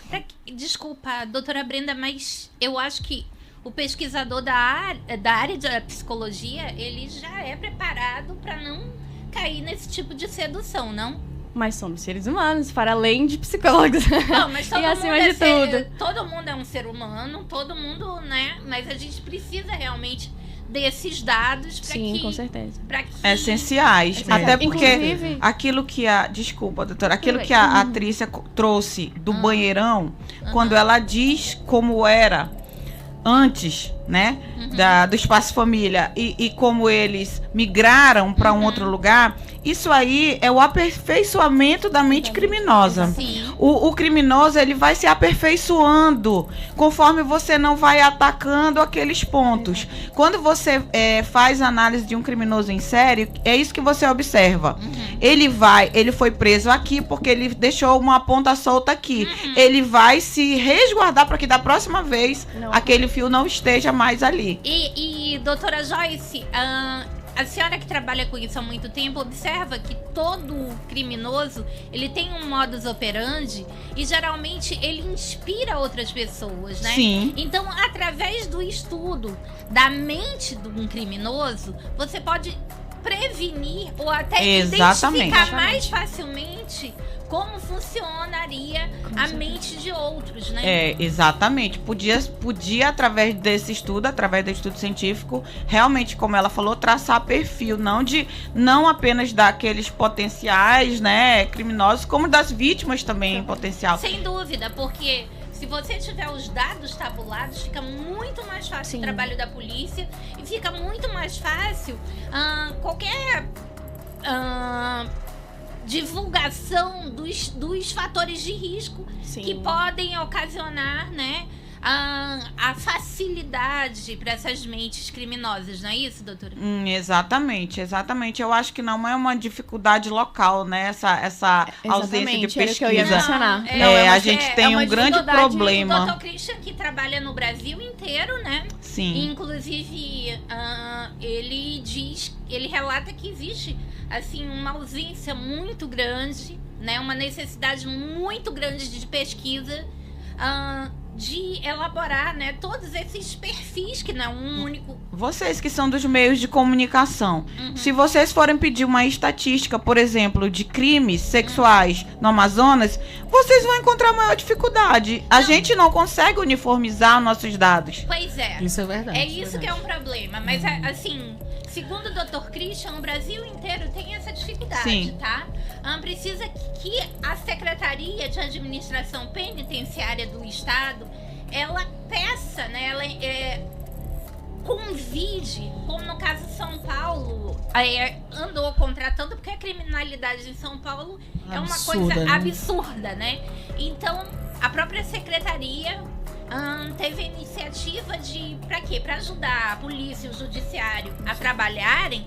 Speaker 3: desculpa, doutora Brenda, mas eu acho que o pesquisador da área da psicologia, ele já é preparado para não cair nesse tipo de sedução, não?
Speaker 5: Mas somos seres humanos, para além de psicólogos.
Speaker 3: Não, mas todo
Speaker 5: e
Speaker 3: mundo
Speaker 5: acima de tudo.
Speaker 3: Todo mundo é um ser humano, todo mundo, né? Mas a gente precisa realmente desses dados para que...
Speaker 5: Sim, com certeza.
Speaker 4: Essenciais. Até porque
Speaker 5: inclusive,
Speaker 4: aquilo que Desculpa, doutora. Aquilo que a atriz trouxe do banheirão, quando ela diz como era antes, né? Do Espaço Família e como eles migraram para um outro lugar, isso aí é o aperfeiçoamento da mente criminosa.
Speaker 3: Sim.
Speaker 4: O criminoso, ele vai se aperfeiçoando conforme você não vai atacando aqueles pontos. Quando você faz análise de um criminoso em série, é isso que você observa. Ele foi preso aqui porque ele deixou uma ponta solta aqui. Ele vai se resguardar para que da próxima vez aquele fio não esteja mais ali.
Speaker 3: E doutora Joyce, a senhora que trabalha com isso há muito tempo observa que todo criminoso, ele tem um modus operandi e geralmente ele inspira outras pessoas, né?
Speaker 4: Sim.
Speaker 3: Então, através do estudo da mente de um criminoso, você pode prevenir ou até identificar mais facilmente como funcionaria a mente de outros, né?
Speaker 4: Exatamente. Podia, através desse estudo, através do estudo científico, realmente, como ela falou, traçar perfil, não apenas daqueles potenciais, né, criminosos, como das vítimas também em potencial.
Speaker 3: Sem dúvida, porque se você tiver os dados tabulados, fica muito mais fácil o trabalho da polícia e fica muito mais fácil qualquer divulgação dos fatores de risco que podem ocasionar, né, a facilidade para essas mentes criminosas, não é isso, doutora?
Speaker 4: Exatamente. Eu acho que não é uma dificuldade local, né? Essa ausência de pesquisa.
Speaker 5: Que eu ia mencionar.
Speaker 4: A gente tem um grande problema.
Speaker 3: O Dr. Christian, que trabalha no Brasil inteiro, né?
Speaker 4: Sim.
Speaker 3: Inclusive, ele relata que existe assim uma ausência muito grande, né? Uma necessidade muito grande de pesquisa, de elaborar, né, todos esses perfis, que não é um único.
Speaker 4: Vocês que são dos meios de comunicação, se vocês forem pedir uma estatística, por exemplo, de crimes sexuais no Amazonas, vocês vão encontrar maior dificuldade. A gente não consegue uniformizar nossos dados.
Speaker 3: Pois é.
Speaker 2: Isso é verdade.
Speaker 3: É isso que é um problema. Mas, assim, segundo o Dr. Christian, o Brasil inteiro tem essa dificuldade,
Speaker 4: Sim.
Speaker 3: tá? Precisa que a Secretaria de Administração Penitenciária do Estado, ela peça, né? Ela convide, como no caso de São Paulo, andou contratando, porque a criminalidade em São Paulo é uma coisa absurda, né? Então, a própria Secretaria teve a iniciativa de, para quê? Para ajudar a polícia e o judiciário a trabalharem,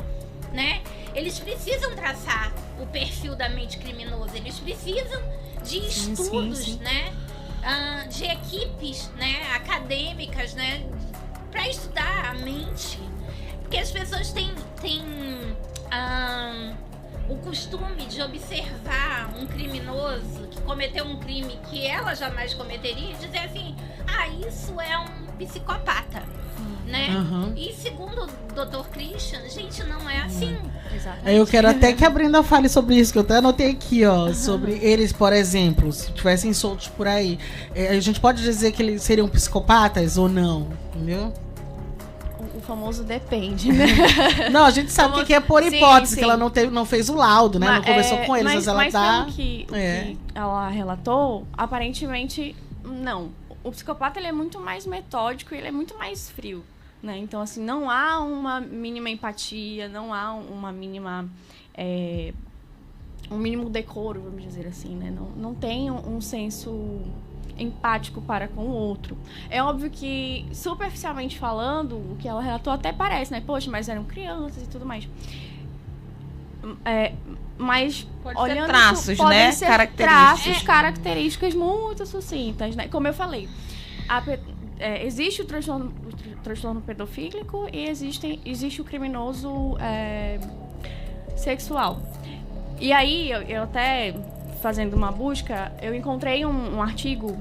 Speaker 3: né? Eles precisam traçar o perfil da mente criminosa, eles precisam de estudos, sim. né? De equipes, né? Acadêmicas, né? Para estudar a mente, porque as pessoas têm o costume de observar um criminoso que cometeu um crime que ela jamais cometeria e dizer assim, isso é um psicopata, né?
Speaker 2: Uhum.
Speaker 3: E segundo o Dr. Christian, gente, não é assim.
Speaker 5: Exatamente.
Speaker 2: Eu quero até que a Brenda fale sobre isso, que eu até anotei aqui, ó, sobre eles, por exemplo, se tivessem soltos por aí. A gente pode dizer que eles seriam psicopatas ou não, entendeu?
Speaker 5: O famoso depende, né?
Speaker 2: Não, a gente sabe
Speaker 5: Como-
Speaker 2: que é por
Speaker 5: Sim,
Speaker 2: hipótese,
Speaker 5: sim.
Speaker 2: que ela não fez o laudo, né? Não conversou com eles, mas ela
Speaker 5: mas
Speaker 2: tá...
Speaker 5: pelo que
Speaker 2: É.
Speaker 5: ela relatou, aparentemente, não. O psicopata, ele é muito mais metódico e ele é muito mais frio, né? Então, assim, não há uma mínima empatia, não há uma mínima... um mínimo decoro, vamos dizer assim, né? Não tem um senso empático para com o outro. É óbvio que, superficialmente falando, o que ela relatou até parece, né? Poxa, mas eram crianças e tudo mais. Mas
Speaker 4: Pode
Speaker 5: olhando
Speaker 4: ser traços,
Speaker 5: podem
Speaker 4: né?
Speaker 5: ser
Speaker 4: Características.
Speaker 5: características muito sucintas, né? Como eu falei, existe o transtorno pedofílico e existe o criminoso sexual. E aí, eu até fazendo uma busca, eu encontrei um artigo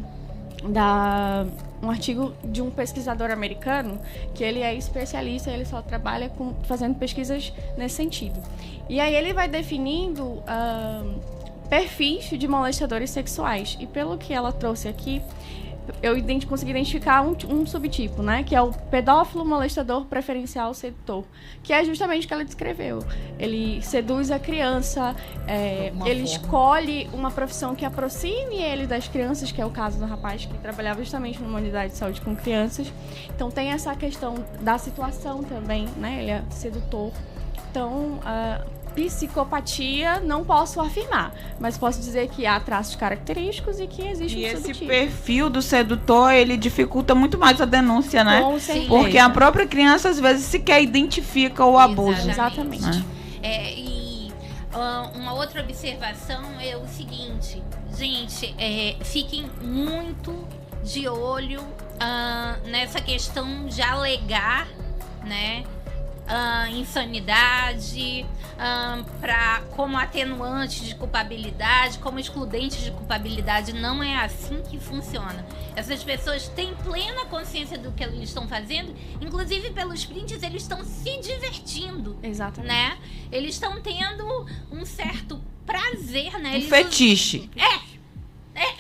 Speaker 5: de um pesquisador americano, que ele é especialista, ele só trabalha fazendo pesquisas nesse sentido. E aí ele vai definindo perfis de molestadores sexuais. E pelo que ela trouxe aqui, eu consegui identificar um subtipo, né? Que é o pedófilo molestador preferencial sedutor, que é justamente o que ela descreveu. Ele seduz a criança, ele escolhe uma profissão que aproxime ele das crianças, que é o caso do rapaz que trabalhava justamente numa unidade de saúde com crianças. Então tem essa questão da situação também, né? Ele é sedutor. Então, psicopatia não posso afirmar, mas posso dizer que há traços característicos e que existe
Speaker 4: E
Speaker 5: um
Speaker 4: esse
Speaker 5: subtipo.
Speaker 4: perfil do sedutor, ele dificulta muito mais a denúncia, né?
Speaker 5: Com certeza.
Speaker 4: Porque a própria criança, às vezes, sequer identifica o abuso.
Speaker 5: Exatamente.
Speaker 3: Uma outra observação é o seguinte, gente, fiquem muito de olho nessa questão de alegar, né, insanidade, como atenuante de culpabilidade, como excludente de culpabilidade. Não é assim que funciona. Essas pessoas têm plena consciência do que eles estão fazendo, inclusive pelos prints eles estão se divertindo,
Speaker 5: Exatamente.
Speaker 3: né? Eles estão tendo um certo prazer, né?
Speaker 4: Um fetiche.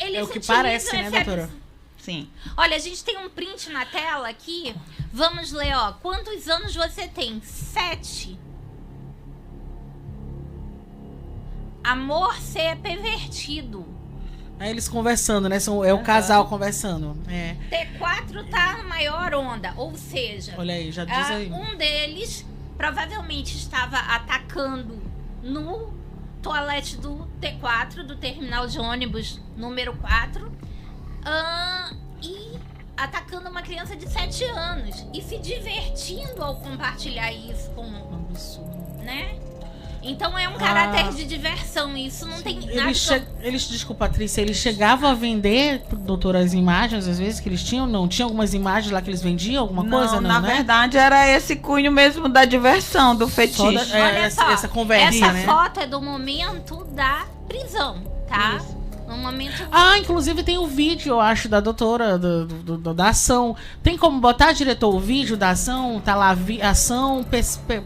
Speaker 3: Eles
Speaker 2: É o que
Speaker 3: utilizam
Speaker 2: parece, né,
Speaker 3: esse
Speaker 2: doutora?
Speaker 4: Sim.
Speaker 3: Olha, a gente tem um print na tela aqui. Vamos ler, ó. Quantos anos você tem? 7. Amor, você é pervertido.
Speaker 2: Aí eles conversando, né? É o casal conversando. É.
Speaker 3: T4 tá na maior onda. Ou seja,
Speaker 2: Olha aí, já diz aí.
Speaker 3: um deles provavelmente estava atacando no toalete do T4, do terminal de ônibus número 4. E atacando uma criança de 7 anos. E se divertindo ao compartilhar isso com...
Speaker 2: Absurdo.
Speaker 3: né? Então é um caráter de diversão. Isso não tem nada...
Speaker 2: Desculpa, Patrícia, eles chegavam a vender, doutora, as imagens, às vezes, que eles tinham? Não? Tinha algumas imagens lá que eles vendiam? Alguma coisa? Não,
Speaker 4: na
Speaker 2: né?
Speaker 4: verdade, era esse cunho mesmo da diversão, do fetiche.
Speaker 3: Olha só,
Speaker 2: essa conversinha,
Speaker 3: essa
Speaker 2: né?
Speaker 3: foto é do momento da prisão, tá?
Speaker 4: Isso.
Speaker 3: No momento...
Speaker 2: Inclusive tem o vídeo, eu acho, da doutora, da ação. Tem como botar, diretor, o vídeo da ação? Tá lá, ação,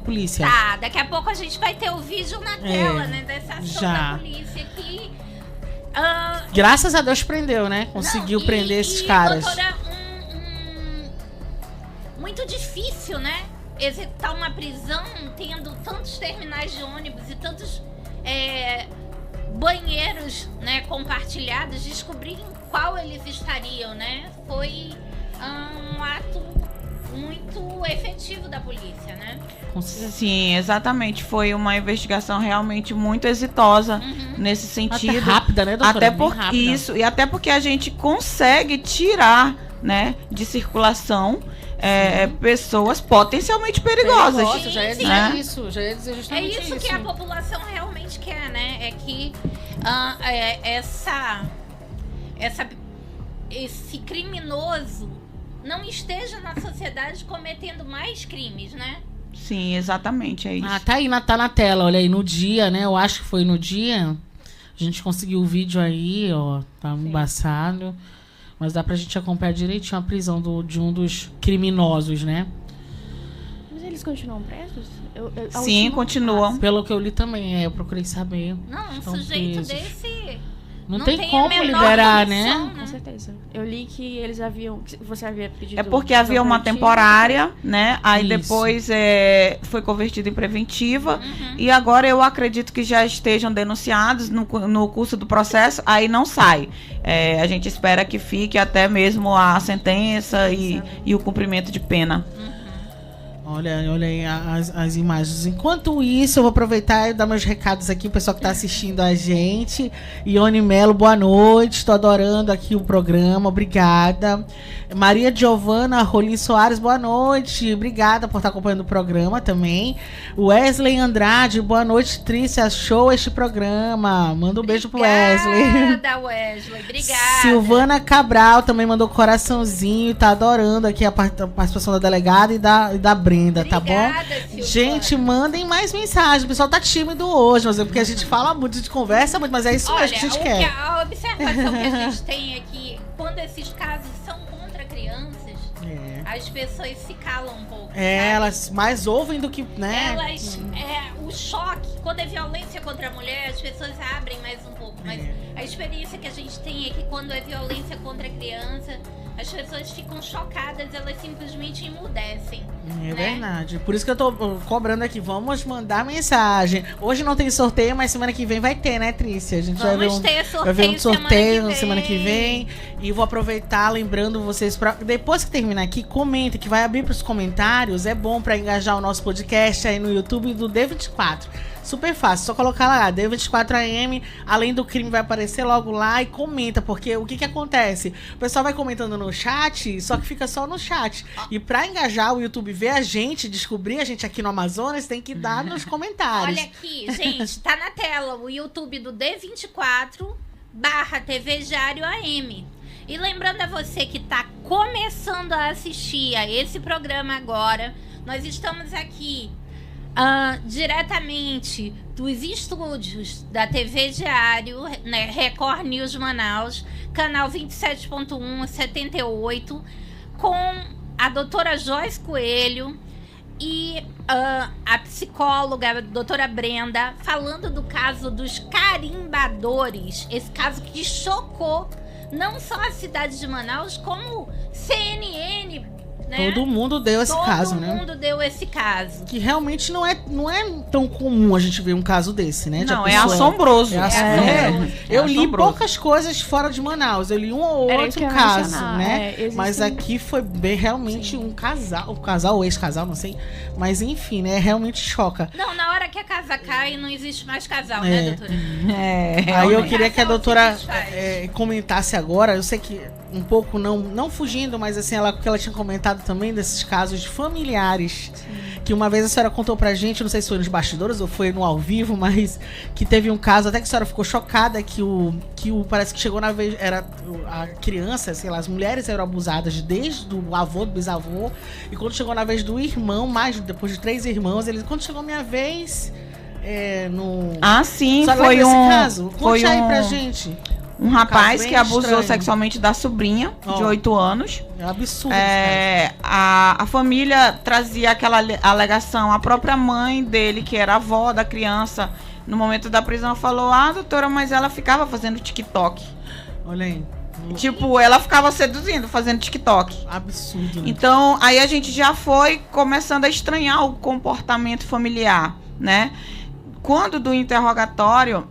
Speaker 2: polícia.
Speaker 3: Tá, daqui a pouco a gente vai ter o vídeo na tela, né? Dessa ação
Speaker 2: já.
Speaker 3: da polícia aqui.
Speaker 2: Graças a Deus prendeu, né? Conseguiu prender esses caras.
Speaker 3: Doutora, muito difícil, né? Executar uma prisão tendo tantos terminais de ônibus e tantos banheiros, né, compartilhados, descobrir em qual eles estariam, né? Foi um ato muito efetivo da polícia, né?
Speaker 4: Sim, exatamente. Foi uma investigação realmente muito exitosa nesse sentido.
Speaker 2: Até rápida, né, doutora?
Speaker 4: Até
Speaker 2: Bem
Speaker 4: por
Speaker 2: rápida.
Speaker 4: isso, e até porque a gente consegue tirar, né, de circulação pessoas potencialmente perigosas.
Speaker 2: Nossa, já ia dizer
Speaker 4: né?
Speaker 2: isso. Já ia dizer
Speaker 3: É
Speaker 2: justamente
Speaker 3: isso que a população realmente quer, né? É que esse criminoso não esteja na sociedade cometendo mais crimes, né?
Speaker 4: Sim, exatamente, é isso.
Speaker 2: Ah, tá aí, tá na tela, olha aí, no dia, né? Eu acho que foi no dia. A gente conseguiu o vídeo aí, ó. Tá embaçado. Mas dá pra gente acompanhar direitinho a prisão de um dos criminosos, né?
Speaker 5: Mas eles continuam presos?
Speaker 4: Sim, continuam.
Speaker 2: Pelo que eu li também, eu procurei saber.
Speaker 3: Não, um
Speaker 2: Estão
Speaker 3: sujeito
Speaker 2: presos.
Speaker 3: desse...
Speaker 2: Não
Speaker 3: Não
Speaker 2: tem
Speaker 3: tem a
Speaker 2: como
Speaker 3: menor
Speaker 2: liberar,
Speaker 3: condição,
Speaker 2: né?
Speaker 5: Com certeza. Eu li que eles haviam... que você havia pedido...
Speaker 4: É porque
Speaker 5: prisão
Speaker 4: havia uma
Speaker 5: preventiva.
Speaker 4: temporária, né? Aí
Speaker 2: Isso.
Speaker 4: depois foi convertido em preventiva.
Speaker 3: Uhum.
Speaker 4: E agora eu acredito que já estejam denunciados no curso do processo. Aí não sai. A gente espera que fique até mesmo a sentença e o cumprimento de pena.
Speaker 2: Olha aí as imagens. Enquanto isso, eu vou aproveitar e dar meus recados aqui, o pessoal que tá assistindo a gente. Ione Melo, boa noite. Estou adorando aqui o programa. Obrigada. Maria Giovana Rolim Soares, boa noite. Obrigada por estar acompanhando o programa também. Wesley Andrade, boa noite, Trícia. Achou este programa? Manda um beijo pro Wesley.
Speaker 3: Obrigada, Wesley. Obrigada.
Speaker 2: Silvana Cabral também mandou coraçãozinho, tá adorando aqui a participação da delegada e da Brenda, tá bom?
Speaker 3: Obrigada, Silvana.
Speaker 2: Gente, mandem mais mensagens. O pessoal tá tímido hoje, mas é porque a gente fala muito, a gente conversa muito, mas é isso mesmo que a gente quer.
Speaker 3: A observação que a gente tem é que quando esses casos são contra crianças, as pessoas se calam um pouco. sabe?
Speaker 2: Elas mais ouvem do que, né?
Speaker 3: O choque, quando é violência contra a mulher, as pessoas abrem mais um pouco. Mas a experiência que a gente tem é que quando é violência contra a criança, as pessoas ficam chocadas, elas simplesmente emudecem.
Speaker 2: É
Speaker 3: né?
Speaker 2: verdade. Por isso que eu tô cobrando aqui. Vamos mandar mensagem. Hoje não tem sorteio, mas semana que vem vai ter, né, Trícia? A gente vai ver vai ver um sorteio na semana que vem. E vou aproveitar lembrando vocês depois que terminar aqui, comenta que vai abrir pros comentários. É bom pra engajar o nosso podcast aí no YouTube do D24. Super fácil, só colocar lá, D24AM, além do crime vai aparecer logo lá e comenta, porque o que acontece? O pessoal vai comentando no chat, só que fica só no chat. E pra engajar o YouTube, ver a gente, descobrir a gente aqui no Amazonas, tem que dar nos comentários.
Speaker 3: Olha aqui, gente, tá na tela o YouTube do D24/TV Diário AM. E lembrando a você que tá começando a assistir a esse programa agora, nós estamos aqui diretamente dos estúdios da TV Diário, né, Record News Manaus, canal 27.1, 78, com a doutora Joyce Coelho e a psicóloga, a doutora Brenda, falando do caso dos carimbadores, esse caso que chocou não só a cidade de Manaus, como CNN, né?
Speaker 2: Todo mundo deu esse caso, né?
Speaker 3: Todo mundo deu esse caso.
Speaker 2: Que realmente não é tão comum a gente ver um caso desse, né?
Speaker 4: Não, é assombroso.
Speaker 2: Eu li poucas coisas fora de Manaus. Eu li um ou outro caso, né? Mas aqui foi bem realmente um casal ou ex-casal, não sei. Mas enfim, né? Realmente choca.
Speaker 3: Não, na hora que a casa cai, não existe mais casal, né, doutora?
Speaker 2: Aí eu queria que a doutora comentasse agora. Eu sei que um pouco, não fugindo, mas assim, que ela tinha comentado também desses casos familiares. Sim. Que uma vez a senhora contou pra gente, não sei se foi nos bastidores ou foi no ao vivo, mas que teve um caso, até que a senhora ficou chocada que parece que chegou na vez, era a criança, sei lá, as mulheres eram abusadas desde o avô, do bisavô, e quando chegou na vez do irmão, depois de 3 irmãos, quando chegou a minha vez,
Speaker 4: sim,
Speaker 2: foi um caso? Conte aí pra gente.
Speaker 4: Um rapaz que abusou sexualmente da sobrinha, de 8 anos.
Speaker 2: É absurdo.
Speaker 4: A família trazia aquela alegação. A própria mãe dele, que era a avó da criança, no momento da prisão, falou: doutora, mas ela ficava fazendo TikTok.
Speaker 2: Olha aí.
Speaker 4: Tipo, ela ficava seduzindo, fazendo TikTok.
Speaker 2: Absurdo. Né?
Speaker 4: Então, aí a gente já foi começando a estranhar o comportamento familiar, né? Quando do interrogatório,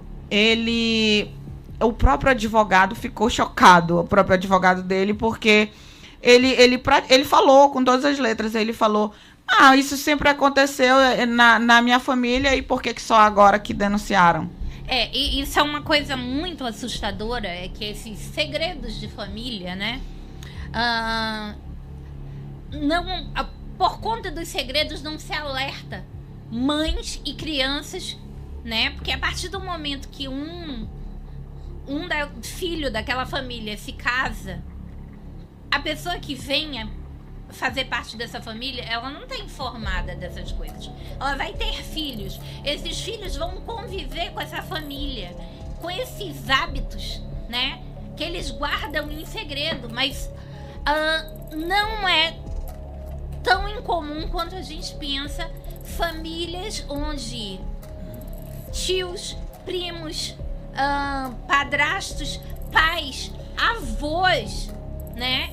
Speaker 4: o próprio advogado ficou chocado, o próprio advogado dele, porque ele falou com todas as letras, ele falou: isso sempre aconteceu na minha família, e por que só agora que denunciaram?
Speaker 3: E isso é uma coisa muito assustadora, é que esses segredos de família, né, por conta dos segredos não se alerta mães e crianças, né, porque a partir do momento que filho daquela família se casa, a pessoa que venha fazer parte dessa família, ela não está informada dessas coisas. Ela vai ter filhos. Esses filhos vão conviver com essa família, com esses hábitos, né? Que eles guardam em segredo, mas não é tão incomum quanto a gente pensa. Famílias onde tios, primos, padrastos, pais, avós, né,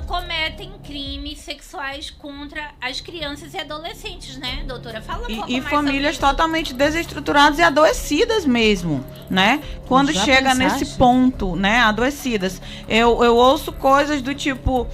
Speaker 3: cometem crimes sexuais contra as crianças e adolescentes, né, doutora? Fala um pouco
Speaker 4: E
Speaker 3: mais
Speaker 4: famílias
Speaker 3: sobre isso.
Speaker 4: totalmente desestruturadas e adoecidas mesmo, né? Quando
Speaker 2: Já
Speaker 4: chega
Speaker 2: pensaste?
Speaker 4: nesse ponto, né? Adoecidas. Eu ouço coisas do tipo...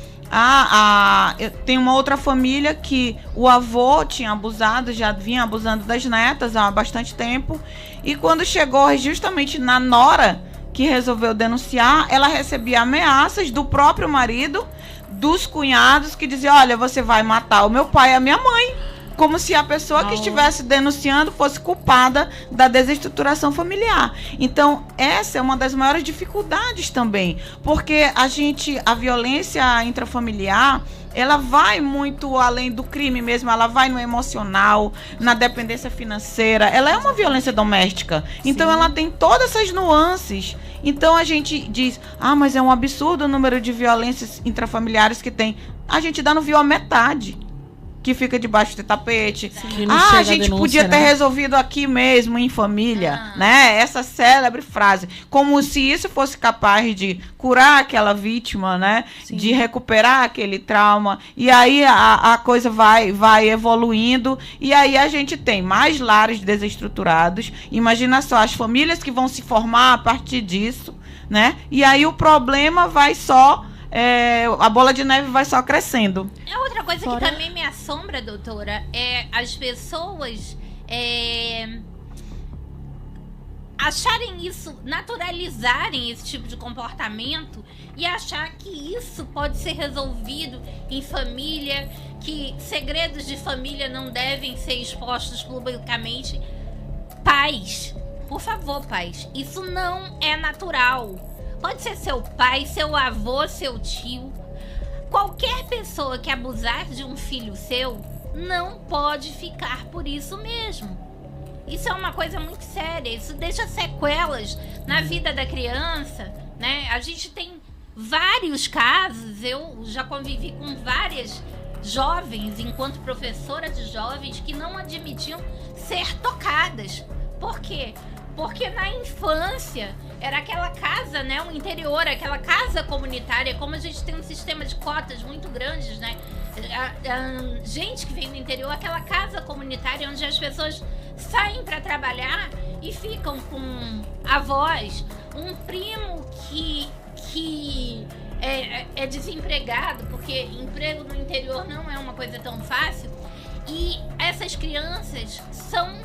Speaker 4: eu tenho uma outra família que o avô tinha abusado, já vinha abusando das netas há bastante tempo. E quando chegou justamente na nora que resolveu denunciar, ela recebia ameaças do próprio marido, dos cunhados, que diziam: olha, você vai matar o meu pai e a minha mãe. Como se a pessoa que estivesse denunciando fosse culpada da desestruturação familiar. Então, essa é uma das maiores dificuldades também. Porque a violência intrafamiliar, ela vai muito além do crime mesmo. Ela vai no emocional, na dependência financeira. Ela é uma violência doméstica. Então, ela tem todas essas nuances. Então, a gente diz: mas é um absurdo o número de violências intrafamiliares que tem. A gente ainda não viu a metade que fica debaixo do tapete. A gente
Speaker 2: denúncia,
Speaker 4: podia ter
Speaker 2: né?
Speaker 4: resolvido aqui mesmo, em família, né? Essa célebre frase. Como se isso fosse capaz de curar aquela vítima, né?
Speaker 5: Sim.
Speaker 4: De recuperar aquele trauma. E aí a coisa vai evoluindo. E aí a gente tem mais lares desestruturados. Imagina só, as famílias que vão se formar a partir disso, né? E aí o problema vai só... a bola de neve vai só crescendo.
Speaker 3: É outra coisa
Speaker 5: Fora-
Speaker 3: que também me assombra, doutora, é as pessoas acharem isso, naturalizarem esse tipo de comportamento e achar que isso pode ser resolvido em família, que segredos de família não devem ser expostos publicamente. Pais, por favor, pais, isso não é natural. Pode ser seu pai, seu avô, seu tio. Qualquer pessoa que abusar de um filho seu não pode ficar por isso mesmo. Isso é uma coisa muito séria. Isso deixa sequelas na vida da criança, né? A gente tem vários casos. Eu já convivi com várias jovens, enquanto professora de jovens, que não admitiam ser tocadas. Por quê? Porque na infância era aquela casa, né, o interior, aquela casa comunitária, como a gente tem um sistema de cotas muito grandes, né, gente que vem do interior, aquela casa comunitária onde as pessoas saem para trabalhar e ficam com avós, um primo que é desempregado, porque emprego no interior não é uma coisa tão fácil, e essas crianças são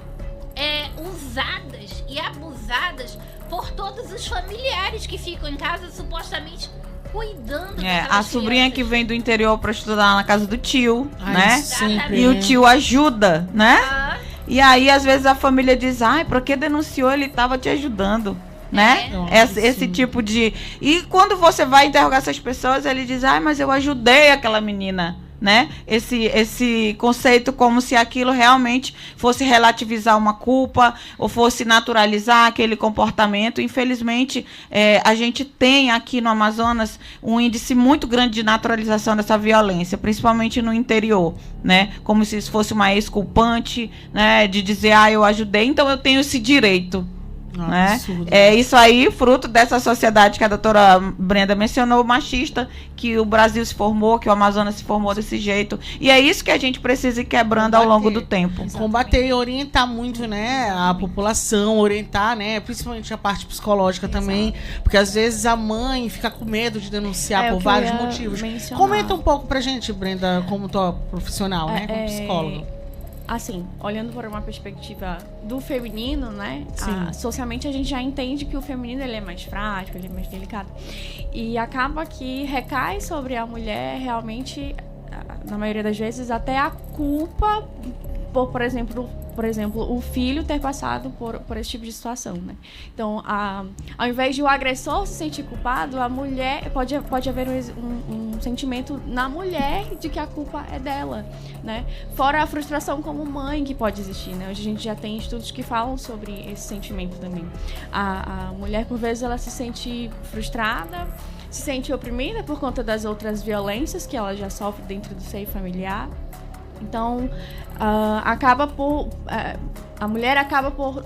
Speaker 3: usadas e abusadas por todos os familiares que ficam em casa supostamente cuidando daquelas
Speaker 4: A sobrinha
Speaker 3: crianças.
Speaker 4: que vem do interior para estudar na casa do tio,
Speaker 2: Ai,
Speaker 4: né?
Speaker 2: sempre.
Speaker 4: E o tio ajuda, né?
Speaker 3: Ah,
Speaker 4: E aí, às vezes, a família diz: por que denunciou? Ele estava te ajudando, né? Esse tipo de... E quando você vai interrogar essas pessoas, ele diz: mas eu ajudei aquela menina, né? Esse conceito como se aquilo realmente fosse relativizar uma culpa ou fosse naturalizar aquele comportamento. Infelizmente, a gente tem aqui no Amazonas um índice muito grande de naturalização dessa violência, principalmente no interior, né? Como se isso fosse uma ex-culpante, né? De dizer: eu ajudei, então eu tenho esse direito. Né?
Speaker 2: Absurdo.
Speaker 4: É isso aí, fruto dessa sociedade que a doutora Brenda mencionou, machista, que o Brasil se formou, que o Amazonas se formou desse jeito. E é isso que a gente precisa ir quebrando ao longo do tempo.
Speaker 2: Combater e orientar muito, né, a população, orientar, né, principalmente a parte psicológica também, porque às vezes a mãe fica com medo de denunciar
Speaker 5: É,
Speaker 2: por
Speaker 5: o que eu
Speaker 2: vários
Speaker 5: ia
Speaker 2: motivos.
Speaker 5: mencionar.
Speaker 2: Comenta um pouco pra gente, Brenda, como tua profissional, né, como psicóloga.
Speaker 5: Assim, olhando por uma perspectiva do feminino, né?
Speaker 2: Sim.
Speaker 5: Socialmente a gente já entende que o feminino ele é mais frágil, ele é mais delicado. E acaba que recai sobre a mulher realmente, na maioria das vezes, até a culpa por exemplo, por exemplo, o filho ter passado por esse tipo de situação, né? Então, ao invés de o agressor se sentir culpado, a mulher pode haver um sentimento na mulher de que a culpa é dela, né? Fora a frustração como mãe que pode existir, né? Hoje a gente já tem estudos que falam sobre esse sentimento também. A mulher, por vezes, ela se sente frustrada, se sente oprimida por conta das outras violências que ela já sofre dentro do seio familiar. Então, a mulher acaba por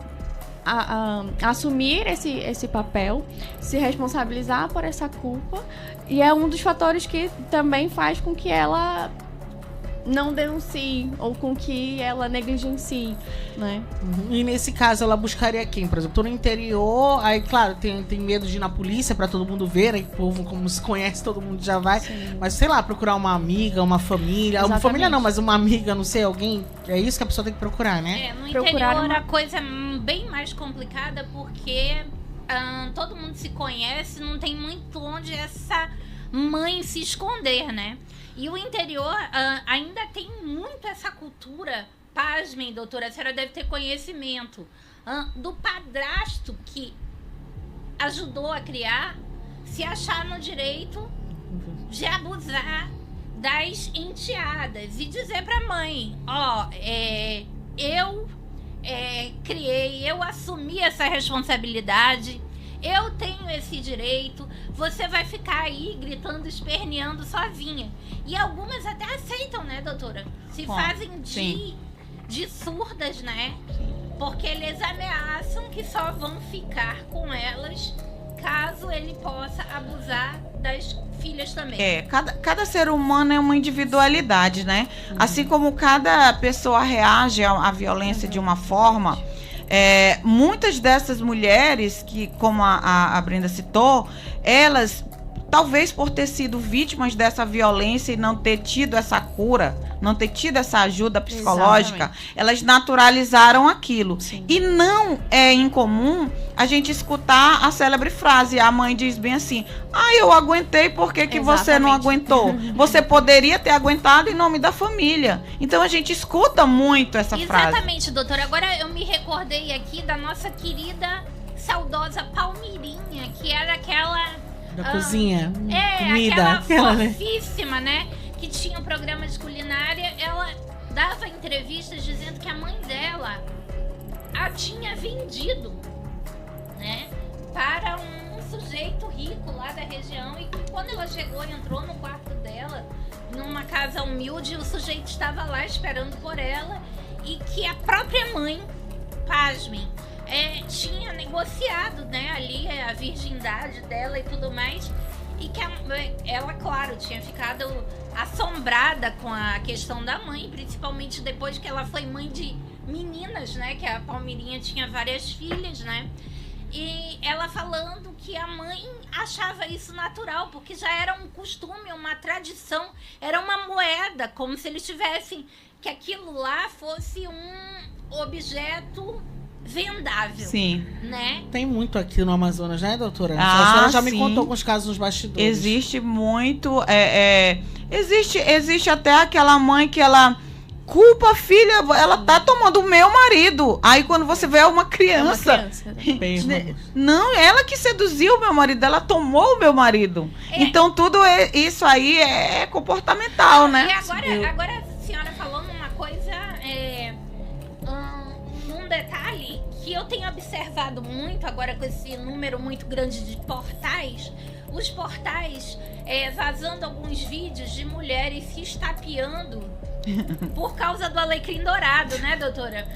Speaker 5: assumir esse papel, se responsabilizar por essa culpa, e é um dos fatores que também faz com que ela não denuncie ou com que ela negligencie, né?
Speaker 2: E nesse caso ela buscaria quem? Por exemplo, tô no interior, aí claro, tem medo de ir na polícia pra todo mundo ver, né? O povo, como se conhece, todo mundo já vai.
Speaker 5: Sim.
Speaker 2: Mas sei lá, procurar uma amiga, uma família. Uma
Speaker 5: Exatamente.
Speaker 2: família não, mas uma amiga, não sei, alguém. É isso que a pessoa tem que procurar, né?
Speaker 3: No
Speaker 5: Procurar
Speaker 3: interior
Speaker 5: uma-
Speaker 3: a coisa é bem mais complicada porque todo mundo se conhece, não tem muito onde essa mãe se esconder, né? E o interior ainda tem muito essa cultura, pasmem, doutora, a senhora deve ter conhecimento, do padrasto que ajudou a criar se achar no direito de abusar das enteadas e dizer pra mãe, eu criei, eu assumi essa responsabilidade, eu tenho esse direito, você vai ficar aí gritando, esperneando sozinha. E algumas até aceitam, né, doutora? Se fazem de surdas, né? Porque eles ameaçam que só vão ficar com elas caso ele possa abusar das filhas também.
Speaker 4: Cada ser humano é uma individualidade, né? Assim como cada pessoa reage à violência de uma forma, muitas dessas mulheres que, como a Brenda citou, elas, talvez por ter sido vítimas dessa violência e não ter tido essa cura, não ter tido essa ajuda psicológica, elas naturalizaram aquilo.
Speaker 5: Sim.
Speaker 4: E não é incomum a gente escutar a célebre frase, a mãe diz bem assim, eu aguentei, por que você não aguentou? Você poderia ter aguentado em nome da família. Então a gente escuta muito essa frase.
Speaker 3: Exatamente, doutora. Agora eu me recordei aqui da nossa querida, saudosa Palmirinha, que era aquela...
Speaker 2: Da cozinha,
Speaker 3: aquela
Speaker 2: comida. Né?
Speaker 3: fofíssima, né? Que tinha um programa de culinária. Ela dava entrevistas dizendo que a mãe dela a tinha vendido, né? Para um sujeito rico lá da região. E que quando ela chegou e entrou no quarto dela, numa casa humilde, o sujeito estava lá esperando por ela. E que a própria mãe, pasmem, tinha negociado, né, ali a virgindade dela e tudo mais, e que ela, claro, tinha ficado assombrada com a questão da mãe, principalmente depois que ela foi mãe de meninas, né, que a Palmirinha tinha várias filhas, né, e ela falando que a mãe achava isso natural, porque já era um costume, uma tradição, era uma moeda, como se eles tivessem, que aquilo lá fosse um objeto vendável.
Speaker 4: Sim.
Speaker 3: Né?
Speaker 2: Tem muito aqui no Amazonas, né, doutora?
Speaker 4: Ah,
Speaker 2: a senhora já me
Speaker 4: sim.
Speaker 2: contou alguns casos nos bastidores.
Speaker 4: Existe muito. Existe até aquela mãe que ela culpa a filha, ela tá tomando o meu marido. Aí quando você vê uma criança.
Speaker 2: Bem, vamos.
Speaker 4: Não, ela que seduziu o meu marido, ela tomou o meu marido. Então tudo isso aí é comportamental, né?
Speaker 3: E agora a senhora falou numa coisa, num detalhe que eu tenho observado muito agora com esse número muito grande de portais. Os portais vazando alguns vídeos de mulheres se estapeando por causa do alecrim dourado, né, doutora?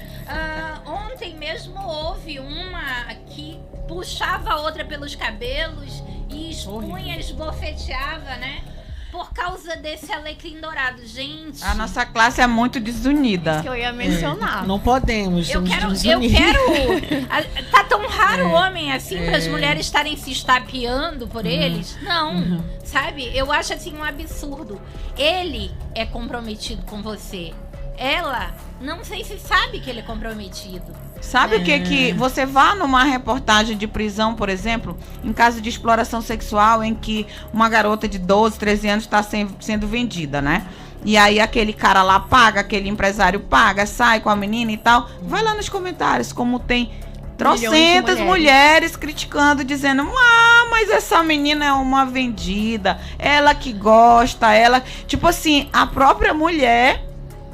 Speaker 3: Ontem mesmo houve uma que puxava a outra pelos cabelos e expunha, esbofeteava, né? Por causa desse alecrim dourado. Gente...
Speaker 4: A nossa classe é muito desunida.
Speaker 5: Isso que eu ia mencionar.
Speaker 2: Não podemos.
Speaker 3: Eu
Speaker 2: estamos
Speaker 3: quero...
Speaker 2: desunidos.
Speaker 3: Tá tão raro homem assim para as mulheres estarem se estapeando por eles? Não, sabe? Eu acho assim um absurdo. Ele é comprometido com você. Ela, não sei se sabe que ele é comprometido.
Speaker 4: Sabe o que você vá numa reportagem de prisão, por exemplo, em caso de exploração sexual, em que uma garota de 12, 13 anos está sendo vendida, né? E aí aquele cara lá paga, aquele empresário paga, sai com a menina e tal. Vai lá nos comentários, como tem trocentas mulheres criticando, dizendo: mas essa menina é uma vendida, ela que gosta, ela... Tipo assim, a própria mulher,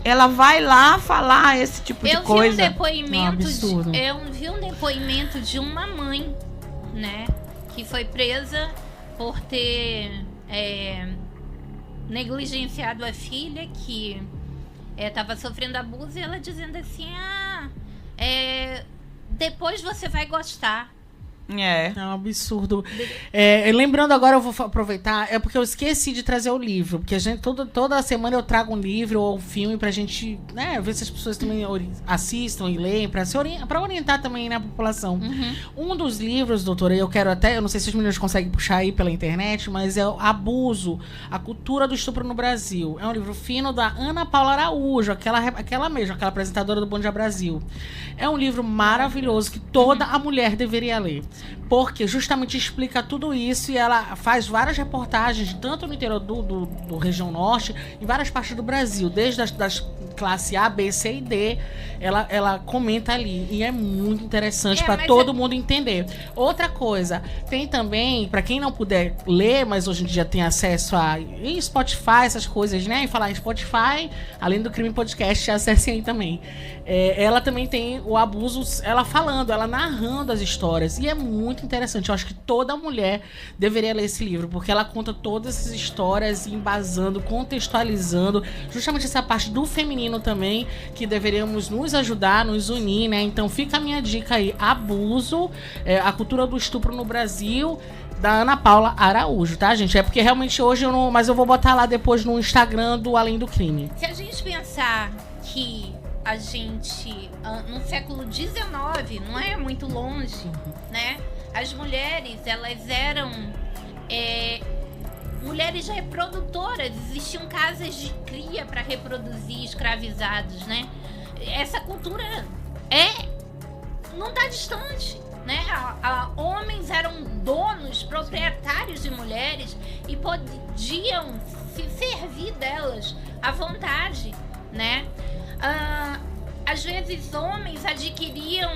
Speaker 4: ela vai lá falar esse tipo de coisa.
Speaker 3: Eu vi um depoimento de uma mãe, né, que foi presa por ter negligenciado a filha, que estava sofrendo abuso, e ela dizendo assim: depois você vai gostar.
Speaker 2: É um absurdo. Lembrando agora, eu vou aproveitar, porque eu esqueci de trazer o livro, porque a gente toda semana eu trago um livro ou um filme pra gente, né, ver se as pessoas também assistam e leem, pra orientar também, né, a população. Um dos livros, doutora, eu não sei se os meninos conseguem puxar aí pela internet, mas é o Abuso, a Cultura do Estupro no Brasil. É um livro fino da Ana Paula Araújo, aquela apresentadora do Bom Dia Brasil. É um livro maravilhoso que toda a mulher deveria ler, porque justamente explica tudo isso, e ela faz várias reportagens, tanto no interior do região norte, em várias partes do Brasil, desde das classe A, B, C e D, ela comenta ali, e é muito interessante para todo mundo entender. Outra coisa, tem também, para quem não puder ler, mas hoje em dia tem acesso a Spotify, essas coisas, né? E falar em Spotify, além do Crime Podcast, acessem aí também. Ela também tem o Abuso, ela narrando as histórias, e é muito interessante. Eu acho que toda mulher deveria ler esse livro, porque ela conta todas essas histórias, embasando, contextualizando justamente essa parte do feminino também, que deveríamos nos ajudar, nos unir, né? Então fica a minha dica aí: Abuso, a Cultura do Estupro no Brasil, da Ana Paula Araújo, tá, gente? É porque realmente hoje mas eu vou botar lá depois no Instagram do Além do Crime.
Speaker 3: Se a gente pensar que a gente, no século XIX, não é muito longe, né? As mulheres, elas eram mulheres reprodutoras. Existiam casas de cria para reproduzir escravizados, né? Essa cultura não está distante, né? Homens eram donos, proprietários de mulheres, e podiam se servir delas à vontade, né? Às vezes homens adquiriam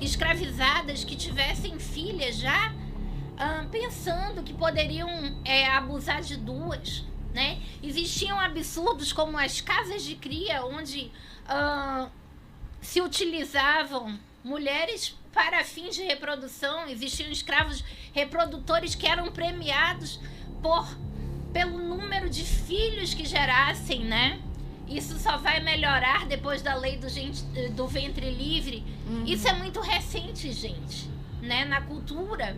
Speaker 3: escravizadas que tivessem filhas já, pensando que poderiam abusar de duas, né? Existiam absurdos como as casas de cria, onde se utilizavam mulheres para fins de reprodução. Existiam escravos reprodutores que eram premiados pelo número de filhos que gerassem, né? Isso só vai melhorar depois da lei do ventre livre. Isso é muito recente, gente, né? Na cultura,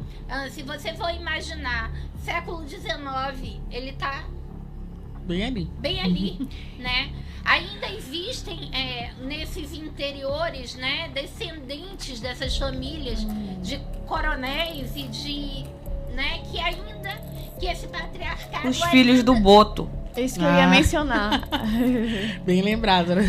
Speaker 3: se você for imaginar, século XIX, ele tá bem ali, né? Ainda existem nesses interiores, né, descendentes dessas famílias de coronéis e de, né, que esse patriarcado...
Speaker 4: Os filhos do Boto.
Speaker 5: É isso que eu ia mencionar.
Speaker 2: Bem lembrado, né?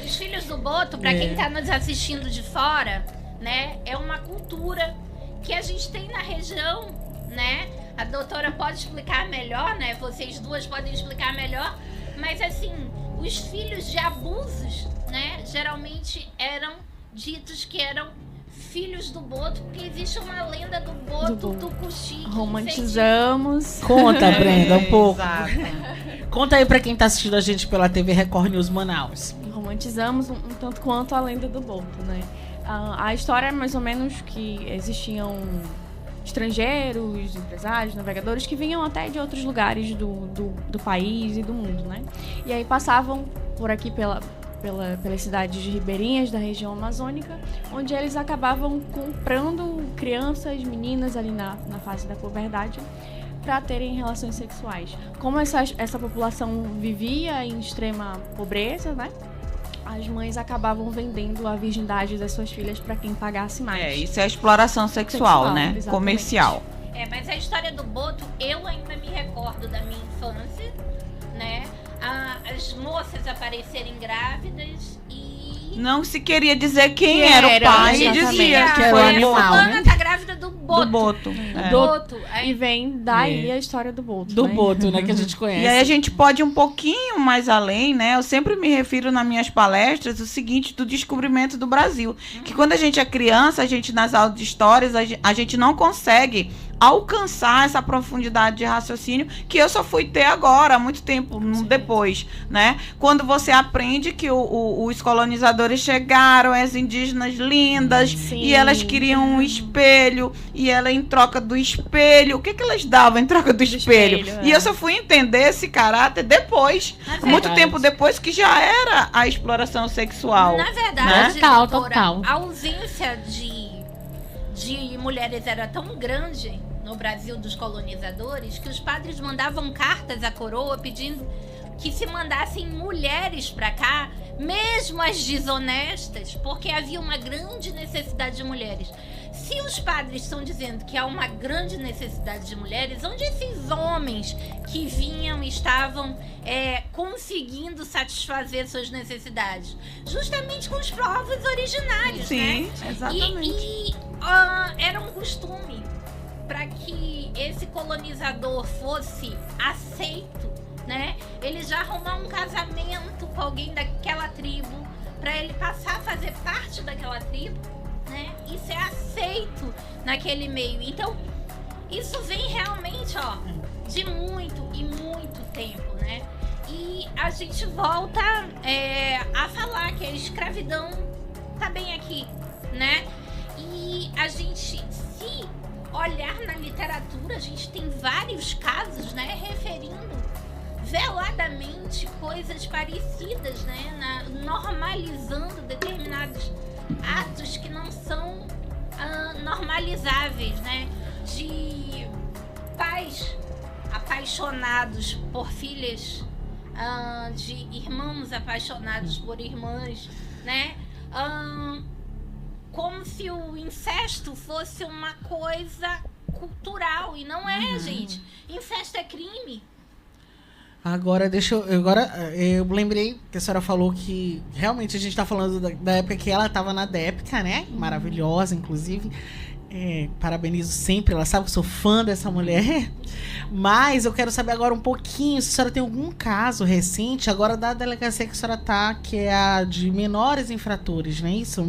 Speaker 3: Os filhos do Boto, para quem tá nos assistindo de fora, né, é uma cultura que a gente tem na região, né? A doutora pode explicar melhor, né? Vocês duas podem explicar melhor, mas assim, os filhos de abusos, né, geralmente eram ditos que eram filhos do Boto, porque existe uma lenda do Boto Tucuxi.
Speaker 5: Romantizamos.
Speaker 2: Conta, Brenda, um pouco. Conta aí pra quem tá assistindo a gente pela TV Record News Manaus.
Speaker 5: Romantizamos um tanto quanto a lenda do Boto, né? A história é mais ou menos que existiam estrangeiros, empresários, navegadores que vinham até de outros lugares do país e do mundo, né? E aí passavam por aqui pelas cidades de ribeirinhas da região amazônica, onde eles acabavam comprando crianças, meninas ali na fase da puberdade para terem relações sexuais. Como essa população vivia em extrema pobreza, né? As mães acabavam vendendo a virgindade das suas filhas para quem pagasse mais.
Speaker 4: Isso é exploração sexual, né?
Speaker 5: Exatamente.
Speaker 4: Comercial.
Speaker 3: Mas a história do Boto, eu ainda me recordo da minha infância, né? As moças aparecerem grávidas e...
Speaker 4: Não se queria dizer quem era o pai,
Speaker 5: exatamente.
Speaker 4: dizia
Speaker 2: que era o animal,
Speaker 3: fulana
Speaker 2: né?
Speaker 3: tá grávida do Boto. Boto.
Speaker 4: Do Boto.
Speaker 3: O
Speaker 4: É.
Speaker 3: Boto.
Speaker 5: E vem daí a história do Boto.
Speaker 2: Do
Speaker 5: né?
Speaker 2: Boto, né? Que a gente conhece.
Speaker 4: E aí a gente pode ir um pouquinho mais além, né? Eu sempre me refiro nas minhas palestras o seguinte, do descobrimento do Brasil. Que quando a gente é criança, a gente nas aulas de histórias, a gente não consegue alcançar essa profundidade de raciocínio que eu só fui ter agora, há muito tempo depois, né? Quando você aprende que os colonizadores chegaram, as indígenas lindas,
Speaker 5: Sim.
Speaker 4: e elas queriam um espelho, e ela em troca do espelho, o que elas davam em troca do espelho?
Speaker 5: espelho,
Speaker 4: E
Speaker 5: é.
Speaker 4: eu só fui entender esse caráter depois,
Speaker 3: Na
Speaker 4: muito
Speaker 2: verdade.
Speaker 4: tempo depois que já era a exploração sexual.
Speaker 3: Na verdade,
Speaker 2: Total,
Speaker 3: doutora,
Speaker 2: total.
Speaker 3: a ausência de mulheres era tão grande no Brasil dos colonizadores que os padres mandavam cartas à coroa pedindo que se mandassem mulheres para cá, mesmo as desonestas, porque havia uma grande necessidade de mulheres. Se os padres estão dizendo que há uma grande necessidade de mulheres, onde esses homens que vinham estavam conseguindo satisfazer suas necessidades? Justamente com os povos originários, né?
Speaker 4: Sim, exatamente.
Speaker 3: Era um costume para que esse colonizador fosse aceito, né? Ele já arrumar um casamento com alguém daquela tribo para ele passar a fazer parte daquela tribo, né? E ser aceito naquele meio. Então, isso vem realmente, de muito e muito tempo, né? E a gente volta a falar que a escravidão tá bem aqui, né? E a gente, se olhar na literatura, a gente tem vários casos, né, referindo veladamente coisas parecidas, né, normalizando determinados atos que não são normalizáveis, né, de pais apaixonados por filhas, de irmãos apaixonados por irmãs, né, como se o incesto fosse uma coisa cultural, e não é, gente. Incesto é crime.
Speaker 2: Agora, eu lembrei que a senhora falou que realmente a gente tá falando da época que ela tava na Déptica, né? Maravilhosa, inclusive. Parabenizo sempre, ela sabe que eu sou fã dessa mulher. Mas eu quero saber agora um pouquinho se a senhora tem algum caso recente, agora da delegacia que a senhora tá, que é a de menores infratores, não é isso?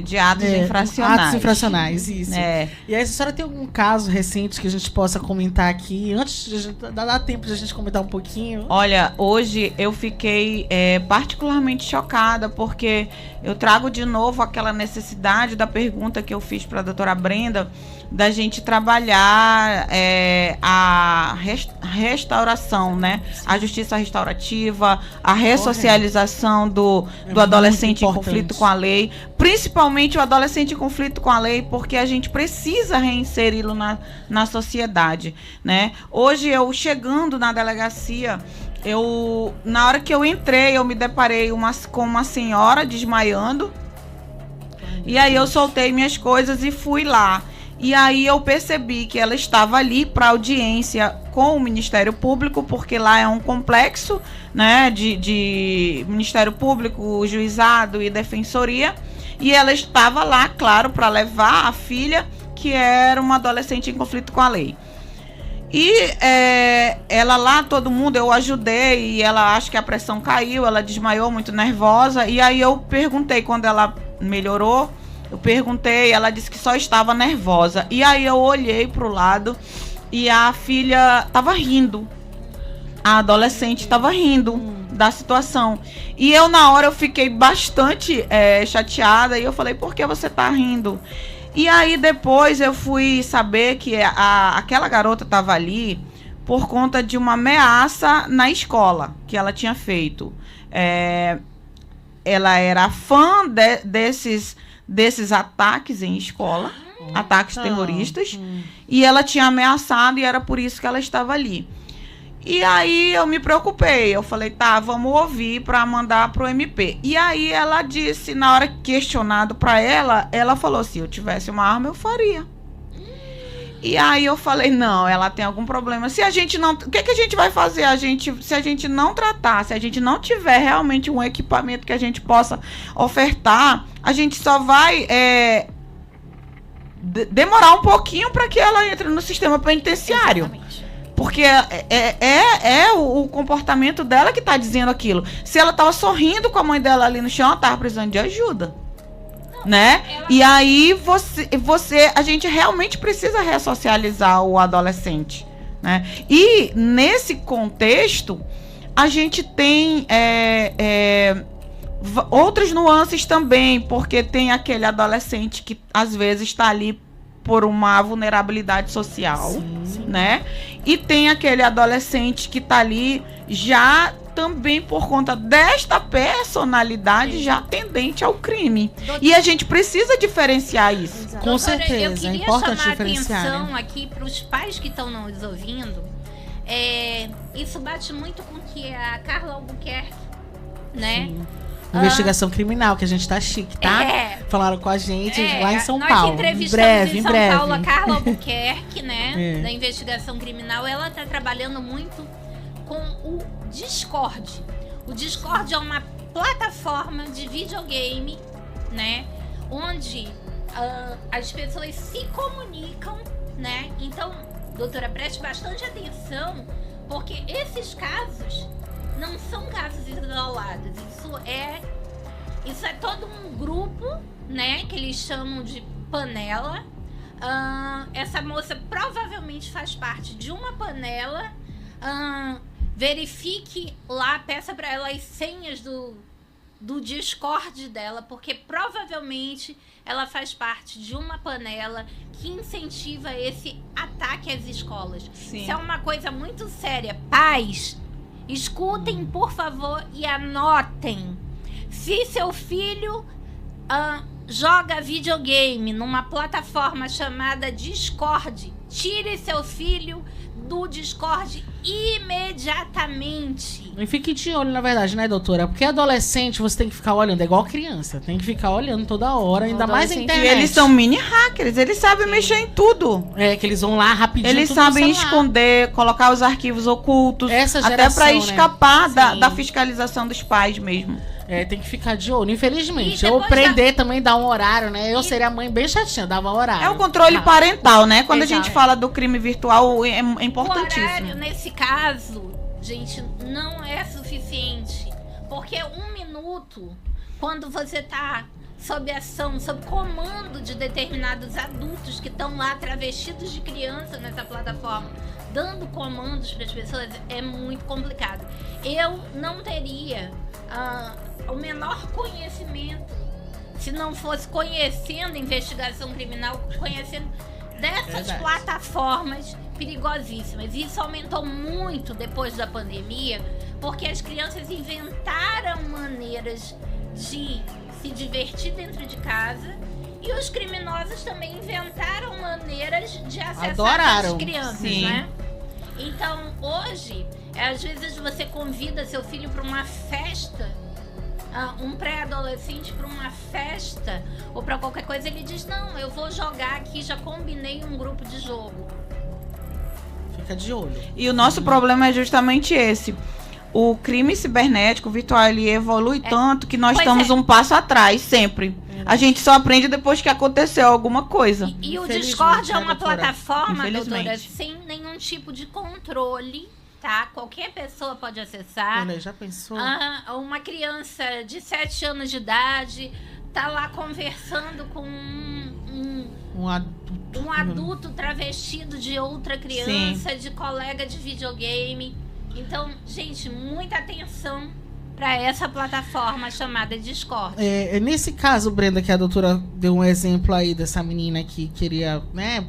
Speaker 4: De atos infracionais.
Speaker 2: Atos infracionais, isso.
Speaker 4: É.
Speaker 2: E aí, se a senhora tem algum caso recente que a gente possa comentar aqui, antes de dar tempo de a gente comentar um pouquinho?
Speaker 4: Olha, hoje eu fiquei particularmente chocada, porque eu trago de novo aquela necessidade da pergunta que eu fiz para a doutora Brenda, da gente trabalhar a restauração, né? A justiça restaurativa, a ressocialização do adolescente em conflito com a lei, principalmente o adolescente em conflito com a lei, porque a gente precisa reinseri-lo na sociedade, né? Hoje, eu chegando na delegacia, na hora que eu entrei, eu me deparei com uma senhora desmaiando, e aí eu soltei minhas coisas e fui lá. E aí eu percebi que ela estava ali para audiência com o Ministério Público, porque lá é um complexo, né, de Ministério Público, Juizado e Defensoria. E ela estava lá, claro, para levar a filha, que era uma adolescente em conflito com a lei. E ela lá, todo mundo, eu ajudei, e ela, acho que a pressão caiu, ela desmaiou, muito nervosa. E aí eu perguntei, quando ela melhorou, eu perguntei, ela disse que só estava nervosa. E aí eu olhei pro lado e a filha estava rindo. A adolescente estava rindo da situação. E eu, na hora, eu fiquei bastante chateada. E eu falei, por que você tá rindo? E aí depois eu fui saber que aquela garota estava ali por conta de uma ameaça na escola que ela tinha feito. Ela era fã desses ataques em escola, ataques terroristas, e ela tinha ameaçado, e era por isso que ela estava ali. E aí eu me preocupei, eu falei, tá, vamos ouvir para mandar pro MP. E aí ela disse, na hora questionado para ela falou, se eu tivesse uma arma, eu faria. E aí eu falei, não, ela tem algum problema. Se a gente não... O que a gente vai fazer? Se a gente não tratar, se a gente não tiver realmente um equipamento que a gente possa ofertar, a gente só vai demorar um pouquinho para que ela entre no sistema penitenciário.
Speaker 5: Exatamente.
Speaker 4: Porque o comportamento dela que tá dizendo aquilo. Se ela tava sorrindo com a mãe dela ali no chão, ela tava precisando de ajuda. Né? E aí a gente realmente precisa ressocializar o adolescente, né? E nesse contexto a gente tem outras nuances também, porque tem aquele adolescente que às vezes está ali por uma vulnerabilidade social, né? E tem aquele adolescente que está ali já também por conta desta personalidade já tendente ao crime. E a gente precisa diferenciar isso.
Speaker 5: Exato.
Speaker 2: Com
Speaker 3: Doutora,
Speaker 2: certeza, é
Speaker 3: eu queria
Speaker 2: importante
Speaker 3: chamar a
Speaker 2: diferenciar,
Speaker 3: atenção
Speaker 2: né?
Speaker 3: aqui para os pais que estão nos ouvindo. Isso bate muito com o que a Carla Albuquerque, né?
Speaker 2: Sim. Investigação criminal, que a gente tá chique, tá? Falaram com a gente lá em São Paulo.
Speaker 3: Nós entrevistamos
Speaker 2: Em
Speaker 3: em São
Speaker 2: breve.
Speaker 3: Paulo a Carla Albuquerque, né?
Speaker 2: É.
Speaker 3: Da investigação criminal. Ela tá trabalhando muito com o Discord. O Discord é uma plataforma de videogame, né? Onde as pessoas se comunicam, né? Então, doutora, preste bastante atenção, porque esses casos não são casos isolados. Isso é todo um grupo, né? Que eles chamam de panela. Essa moça provavelmente faz parte de uma panela. Verifique lá, peça para ela as senhas do Discord dela, porque provavelmente ela faz parte de uma panela que incentiva esse ataque às escolas.
Speaker 4: Sim.
Speaker 3: Isso é uma coisa muito séria. Pais, escutem, por favor, e anotem. Se seu filho joga videogame numa plataforma chamada Discord, tire seu filho do Discord imediatamente.
Speaker 2: E fique de olho, na verdade, né, doutora? Porque adolescente você tem que ficar olhando, é igual criança. Tem que ficar olhando toda hora, ainda mais na
Speaker 5: Adolescente.
Speaker 2: internet.
Speaker 4: E eles são mini hackers, eles sabem mexer em tudo.
Speaker 2: É, que eles vão lá rapidinho.
Speaker 4: Eles
Speaker 2: tudo no
Speaker 4: sabem
Speaker 2: celular.
Speaker 4: escolher, colocar os arquivos ocultos,
Speaker 2: Essa
Speaker 4: até
Speaker 2: geração,
Speaker 4: para
Speaker 2: né?
Speaker 4: escapar
Speaker 2: Sim.
Speaker 4: da fiscalização dos pais mesmo.
Speaker 2: É, tem que ficar de olho,
Speaker 3: E
Speaker 2: infelizmente.
Speaker 3: depois
Speaker 2: Ou prender também, dar um horário, né? Eu seria a mãe bem chatinha, dava um horário.
Speaker 4: É o controle parental, né? Quando a
Speaker 5: Exato.
Speaker 4: gente fala do crime virtual, é
Speaker 3: O horário,
Speaker 4: importantíssimo.
Speaker 3: nesse caso, gente, não é suficiente. Porque 1 minuto, quando você tá sob ação, sob comando de determinados adultos que estão lá travestidos de criança nessa plataforma, dando comandos para as pessoas, é muito complicado. Eu não teria o menor conhecimento, se não fosse conhecendo investigação criminal, conhecendo dessas
Speaker 2: Verdade.
Speaker 3: plataformas perigosíssimas. Isso aumentou muito depois da pandemia, porque as crianças inventaram maneiras de se divertir dentro de casa e os criminosos também inventaram maneiras de acessar
Speaker 2: Adoraram.
Speaker 3: as crianças,
Speaker 4: Sim.
Speaker 3: né? Então, hoje, às vezes você convida seu filho para uma festa, um pré-adolescente para uma festa ou para qualquer coisa, ele diz: não, eu vou jogar aqui, já combinei um grupo de jogo.
Speaker 2: Fica de olho.
Speaker 4: E o nosso problema é justamente esse. O crime cibernético virtual, ele evolui tanto que nós
Speaker 3: Pois
Speaker 4: estamos
Speaker 3: é.
Speaker 4: um passo atrás, sempre. A gente só aprende depois que aconteceu alguma coisa.
Speaker 3: E o
Speaker 2: Infelizmente,
Speaker 3: Discord é
Speaker 2: né,
Speaker 3: uma
Speaker 2: doutora?
Speaker 3: plataforma,
Speaker 4: Infelizmente.
Speaker 3: doutora, sem nenhum tipo de controle, tá? Qualquer pessoa pode acessar.
Speaker 2: Olha, já pensou?
Speaker 3: Uma criança de 7 anos de idade tá lá conversando com
Speaker 2: Um adulto.
Speaker 3: um adulto travestido de outra criança, de colega de videogame. Então, gente, muita atenção para essa plataforma chamada Discord.
Speaker 2: Nesse caso, Brenda, que a doutora deu um exemplo aí dessa menina que queria, né,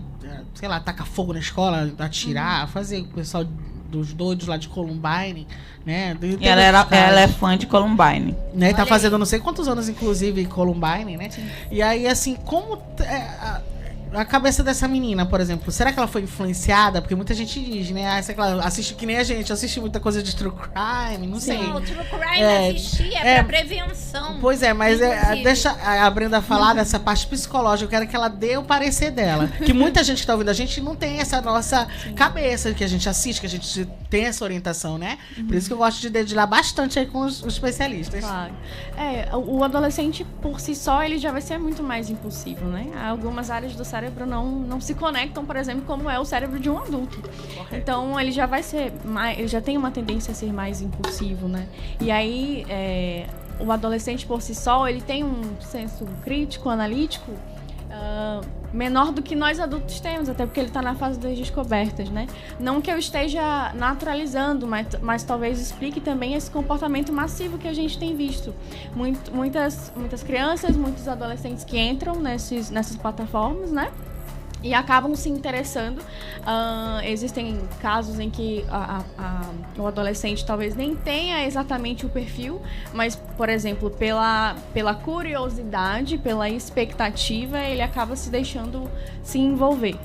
Speaker 2: sei lá, tacar fogo na escola, atirar, fazer o pessoal dos doidos lá de Columbine, né?
Speaker 4: E ela é fã de Columbine.
Speaker 2: Né? Tá
Speaker 3: Olha
Speaker 2: fazendo não sei quantos anos, inclusive, Columbine, né? E aí, assim, como a cabeça dessa menina, por exemplo, será que ela foi influenciada? Porque muita gente diz, né? Será que ela assiste que nem a gente, assiste muita coisa de true crime, não sei.
Speaker 3: Não, o True Crime assistir é pra prevenção.
Speaker 2: Pois é, mas
Speaker 3: Inclusive.
Speaker 2: deixa a Brenda falar dessa parte psicológica. Eu quero que ela dê o parecer dela. Que muita gente que tá ouvindo a gente não tem essa nossa cabeça, que a gente assiste, que a gente tem essa orientação, né? Por isso que eu gosto de dedilar bastante aí com os especialistas.
Speaker 5: Claro. O adolescente, por si só, ele já vai ser muito mais impulsivo, né? Há algumas áreas do cérebro cérebro não se conectam, por exemplo, como é o cérebro de um adulto. Então, ele já vai ser mais, ele já tem uma tendência a ser mais impulsivo, né? E aí, o adolescente por si só, ele tem um senso crítico, analítico, menor do que nós adultos temos, até porque ele está na fase das descobertas, né? Não que eu esteja naturalizando, mas talvez explique também esse comportamento massivo que a gente tem visto. Muitas crianças, muitos adolescentes que entram nessas plataformas, né? E acabam se interessando. Existem casos em que o adolescente talvez nem tenha exatamente o perfil, mas, por exemplo, pela curiosidade, pela expectativa, ele acaba se deixando se envolver.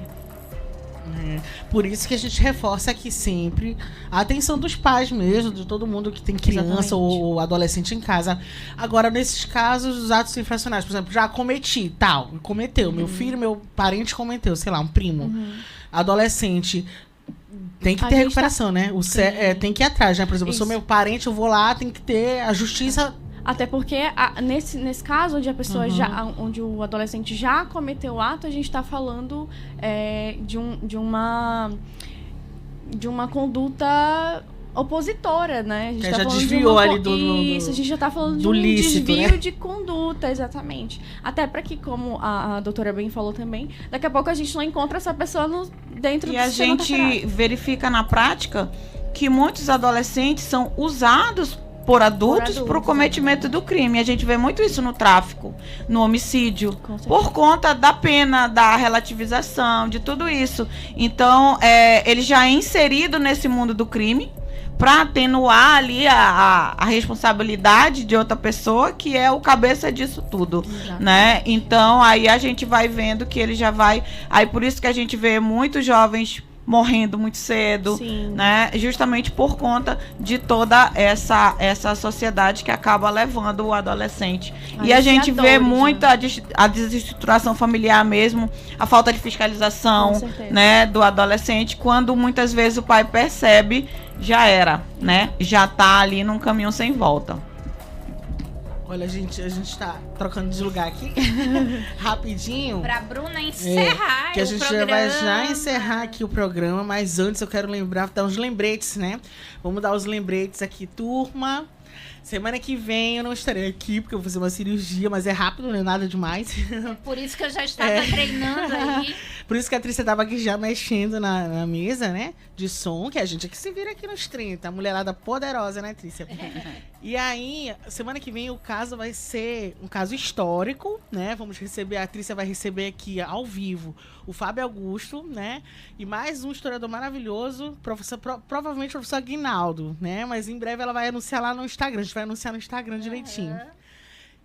Speaker 2: Por isso que a gente reforça aqui sempre a atenção dos pais mesmo, de todo mundo que tem criança ou adolescente em casa. Agora, nesses casos, os atos infracionais, por exemplo, já cometeu, meu filho, meu parente cometeu, sei lá, um primo, adolescente, tem que ter recuperação, né? Tem que ir atrás, né? Por exemplo, eu sou meu parente, eu vou lá, tem que ter a justiça.
Speaker 5: Até porque nesse caso onde a pessoa onde o adolescente já cometeu o ato, a gente está falando de uma conduta opositora, né? A gente
Speaker 2: já desviou ali do
Speaker 5: Isso, a gente já está falando de um
Speaker 2: lícito,
Speaker 5: desvio,
Speaker 2: né?
Speaker 5: de conduta, exatamente. Até para que, como a doutora bem falou também, daqui a pouco a gente não encontra essa pessoa dentro do sistema carcerário.
Speaker 4: E a gente verifica na prática que muitos adolescentes são usados por adultos para o cometimento do crime. A gente vê muito isso no tráfico, no homicídio, por conta da pena, da relativização, de tudo isso. Então, ele já é inserido nesse mundo do crime para atenuar ali a responsabilidade de outra pessoa, que é o cabeça disso tudo, né? Então, aí a gente vai vendo que ele já vai... Aí por isso que a gente vê muitos jovens morrendo muito cedo,
Speaker 5: Sim.
Speaker 4: né? Justamente por conta de toda essa sociedade que acaba levando o adolescente. E a gente vê muito a desestruturação familiar mesmo, a falta de fiscalização, né, do adolescente, quando muitas vezes o pai percebe, já era, né? Já tá ali num caminho sem volta.
Speaker 2: Olha, a gente tá trocando de lugar aqui, rapidinho.
Speaker 3: Pra Bruna encerrar
Speaker 2: que a gente
Speaker 3: programa.
Speaker 2: vai já encerrar aqui o programa, mas antes eu quero dar uns lembretes, né? Vamos dar os lembretes aqui, turma. Semana que vem eu não estarei aqui, porque eu vou fazer uma cirurgia, mas é rápido, não é nada demais.
Speaker 3: Por isso que eu já estava treinando aí.
Speaker 2: Por isso que a Trícia estava aqui já mexendo na mesa, né? De som, que a gente aqui se vira aqui nos 30. A mulherada poderosa, né, Trícia? E aí, semana que vem o caso vai ser um caso histórico, né? A Trícia vai receber aqui ao vivo o Fábio Augusto, né? E mais um historiador maravilhoso, provavelmente o professor Aguinaldo, né? Mas em breve ela vai anunciar lá no Instagram. A gente vai anunciar no Instagram direitinho.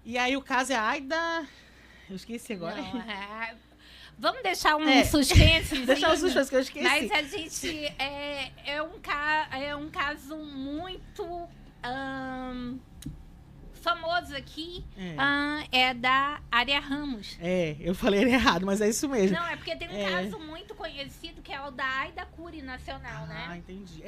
Speaker 2: E aí o caso é Aida... Eu esqueci agora.
Speaker 3: Não, vamos deixar um suspense.
Speaker 2: Deixa um suspense que eu esqueci.
Speaker 3: Mas a gente... É um caso muito... famoso aqui é da Área Ramos.
Speaker 2: Eu falei errado, mas é isso mesmo.
Speaker 3: Não, é porque tem um caso muito conhecido que é o da Aida Cury Nacional, né?
Speaker 2: Ah, entendi.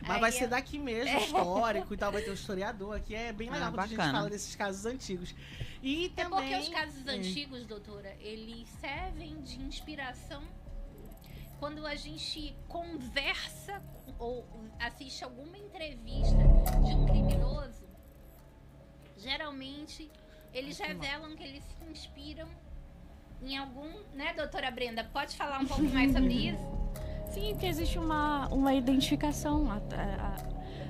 Speaker 2: Mas vai ser daqui mesmo, histórico e tal, vai ter um historiador aqui. É bem legal quando a gente fala desses casos antigos. E também...
Speaker 3: porque os casos antigos, doutora, eles servem de inspiração quando a gente conversa ou assiste alguma entrevista de um criminoso. Geralmente, eles revelam que eles se inspiram em algum... Né, doutora Brenda? Pode falar um pouco mais sobre isso?
Speaker 5: Sim, porque existe uma identificação,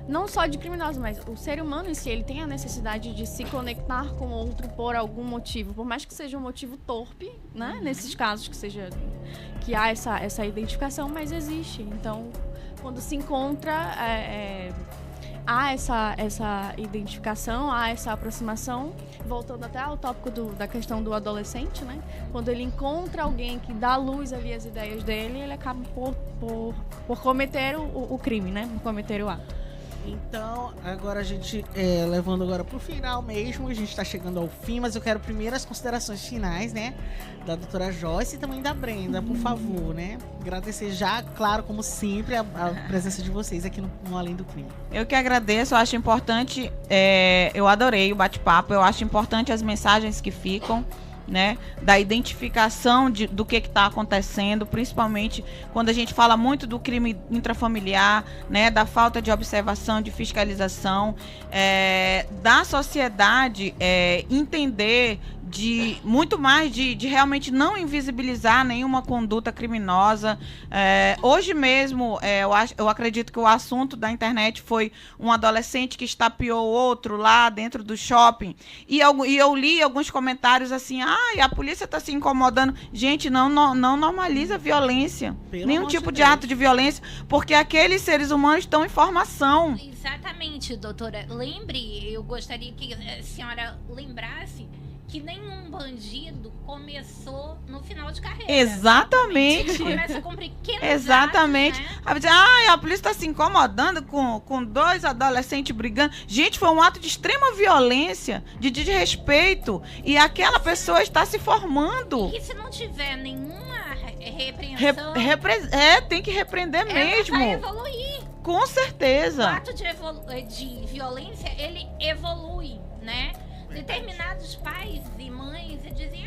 Speaker 5: não só de criminosos, mas o ser humano em si, ele tem a necessidade de se conectar com o outro por algum motivo, por mais que seja um motivo torpe, né? Nesses casos que há essa identificação, mas existe. Então, quando se encontra... há essa identificação, há essa aproximação, voltando até ao tópico da questão do adolescente, né? Quando ele encontra alguém que dá luz ali às ideias dele, ele acaba por cometer o crime, né? Por cometer o ato.
Speaker 2: Então, agora a gente, levando agora pro final mesmo, a gente tá chegando ao fim, mas eu quero primeiro as considerações finais, né? Da doutora Joyce e também da Brenda, por favor, né? Agradecer já, claro, como sempre, a presença de vocês aqui no Além do Crime.
Speaker 4: Eu que agradeço, eu acho importante, eu adorei o bate-papo, eu acho importante as mensagens que ficam, né, da identificação do que está acontecendo, principalmente quando a gente fala muito do crime intrafamiliar, né, da falta de observação, de fiscalização, da sociedade entender muito mais de realmente não invisibilizar nenhuma conduta criminosa. Hoje mesmo, eu acredito que o assunto da internet foi um adolescente que estapeou outro lá dentro do shopping, e eu li alguns comentários assim, a polícia está se incomodando. Gente, não normaliza a violência, nenhum tipo de ato de violência, porque aqueles seres humanos estão em formação.
Speaker 3: Exatamente, doutora. Eu gostaria que a senhora lembrasse que nenhum bandido começou no final de carreira.
Speaker 4: Exatamente.
Speaker 3: Ele começa com pequenos
Speaker 4: Exatamente.
Speaker 3: atos, né?
Speaker 4: A polícia está se incomodando com 2 adolescentes brigando. Gente, foi um ato de extrema violência, de desrespeito, e aquela pessoa está se formando.
Speaker 3: E se não tiver nenhuma repreensão...
Speaker 4: Tem que repreender mesmo.
Speaker 3: Vai evoluir.
Speaker 4: Com certeza.
Speaker 3: O ato de violência, ele evolui, né? Determinados pais e mães dizem,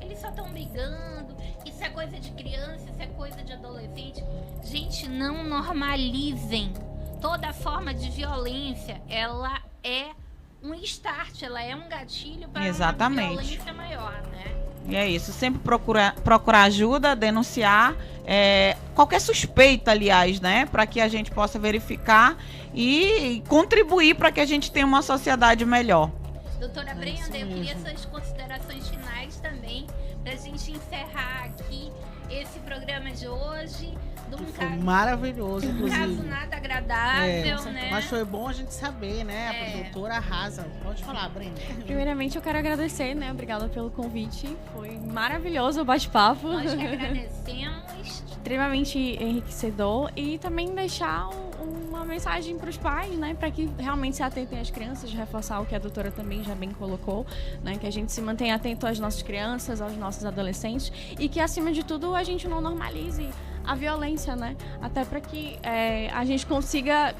Speaker 3: eles só estão brigando, isso é coisa de criança, isso é coisa de adolescente. Gente, não normalizem. Toda forma de violência, ela é um start, ela é um gatilho para uma violência maior, né?
Speaker 4: E é isso, sempre procurar ajuda, denunciar qualquer suspeita, aliás, né, para que a gente possa verificar e contribuir para que a gente tenha uma sociedade melhor.
Speaker 3: Doutora Brenda, eu queria suas considerações finais também, para a gente encerrar aqui esse programa de hoje.
Speaker 2: Foi maravilhoso, inclusive.
Speaker 3: Um caso nada agradável, né?
Speaker 2: Mas foi bom a gente saber, né? A doutora arrasa. Pode falar, Brenda.
Speaker 5: Primeiramente, eu quero agradecer, né? Obrigada pelo convite. Foi maravilhoso o bate-papo.
Speaker 3: Nós que agradecemos.
Speaker 5: Extremamente enriquecedor. E também deixar uma mensagem para os pais, né? Para que realmente se atentem às crianças, reforçar o que a doutora também já bem colocou, né? Que a gente se mantenha atento às nossas crianças, aos nossos adolescentes, e que, acima de tudo, a gente não normalize a violência, né? Até para que a gente consiga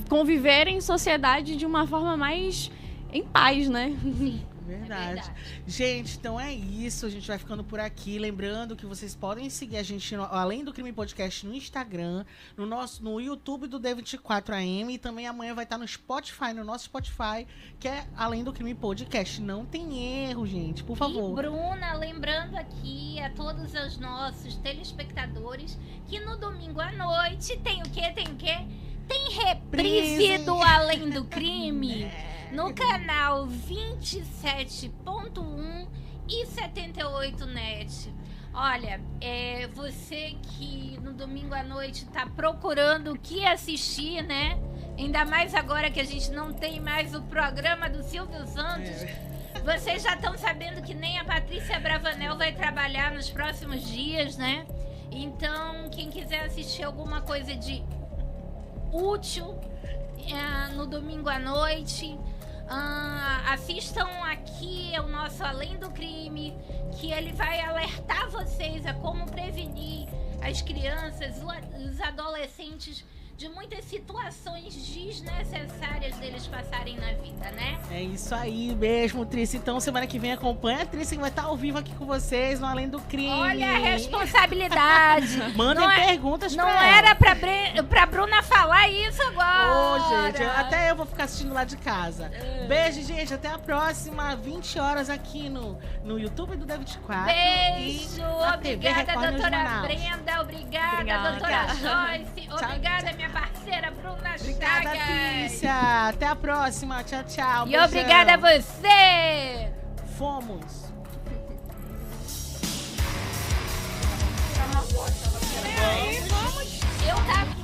Speaker 5: conviver em sociedade de uma forma mais em paz, né?
Speaker 3: Sim.
Speaker 2: Verdade. Gente, então é isso. A gente vai ficando por aqui. Lembrando que vocês podem seguir a gente, além do Crime Podcast, no Instagram, no YouTube do D24AM, e também amanhã vai estar no Spotify, no nosso Spotify, que é Além do Crime Podcast. Não tem erro, gente, por favor.
Speaker 3: E, Bruna, lembrando aqui a todos os nossos telespectadores que no domingo à noite tem o quê? Tem reprise do Além do Crime. No canal 27.1 e 78net. Olha, você que no domingo à noite tá procurando o que assistir, né? Ainda mais agora que a gente não tem mais o programa do Silvio Santos. Vocês já estão sabendo que nem a Patrícia Bravanel vai trabalhar nos próximos dias, né? Então, quem quiser assistir alguma coisa de útil no domingo à noite... assistam aqui o nosso Além do Crime, que ele vai alertar vocês a como prevenir as crianças, os adolescentes de muitas situações desnecessárias deles passarem na vida, né?
Speaker 2: É isso aí mesmo, Trícia. Então, semana que vem acompanha a Trícia, que vai estar ao vivo aqui com vocês no Além do Crime.
Speaker 3: Olha a responsabilidade.
Speaker 2: Mandem perguntas pra ela.
Speaker 3: Não era pra Bruna falar isso agora.
Speaker 2: Gente, até eu vou ficar assistindo lá de casa. Beijo, gente. Até a próxima, 20 horas aqui no YouTube do D24.
Speaker 3: Beijo. Obrigada, doutora
Speaker 5: Obrigada.
Speaker 3: Brenda. Obrigada, doutora Joyce. Obrigada, minha parceira Bruna
Speaker 2: Obrigada,
Speaker 3: Chagas.
Speaker 2: Trícia. Até a próxima. Tchau, tchau.
Speaker 3: E
Speaker 2: Beijão.
Speaker 3: obrigada a você.
Speaker 2: Fomos.
Speaker 3: Eu tava...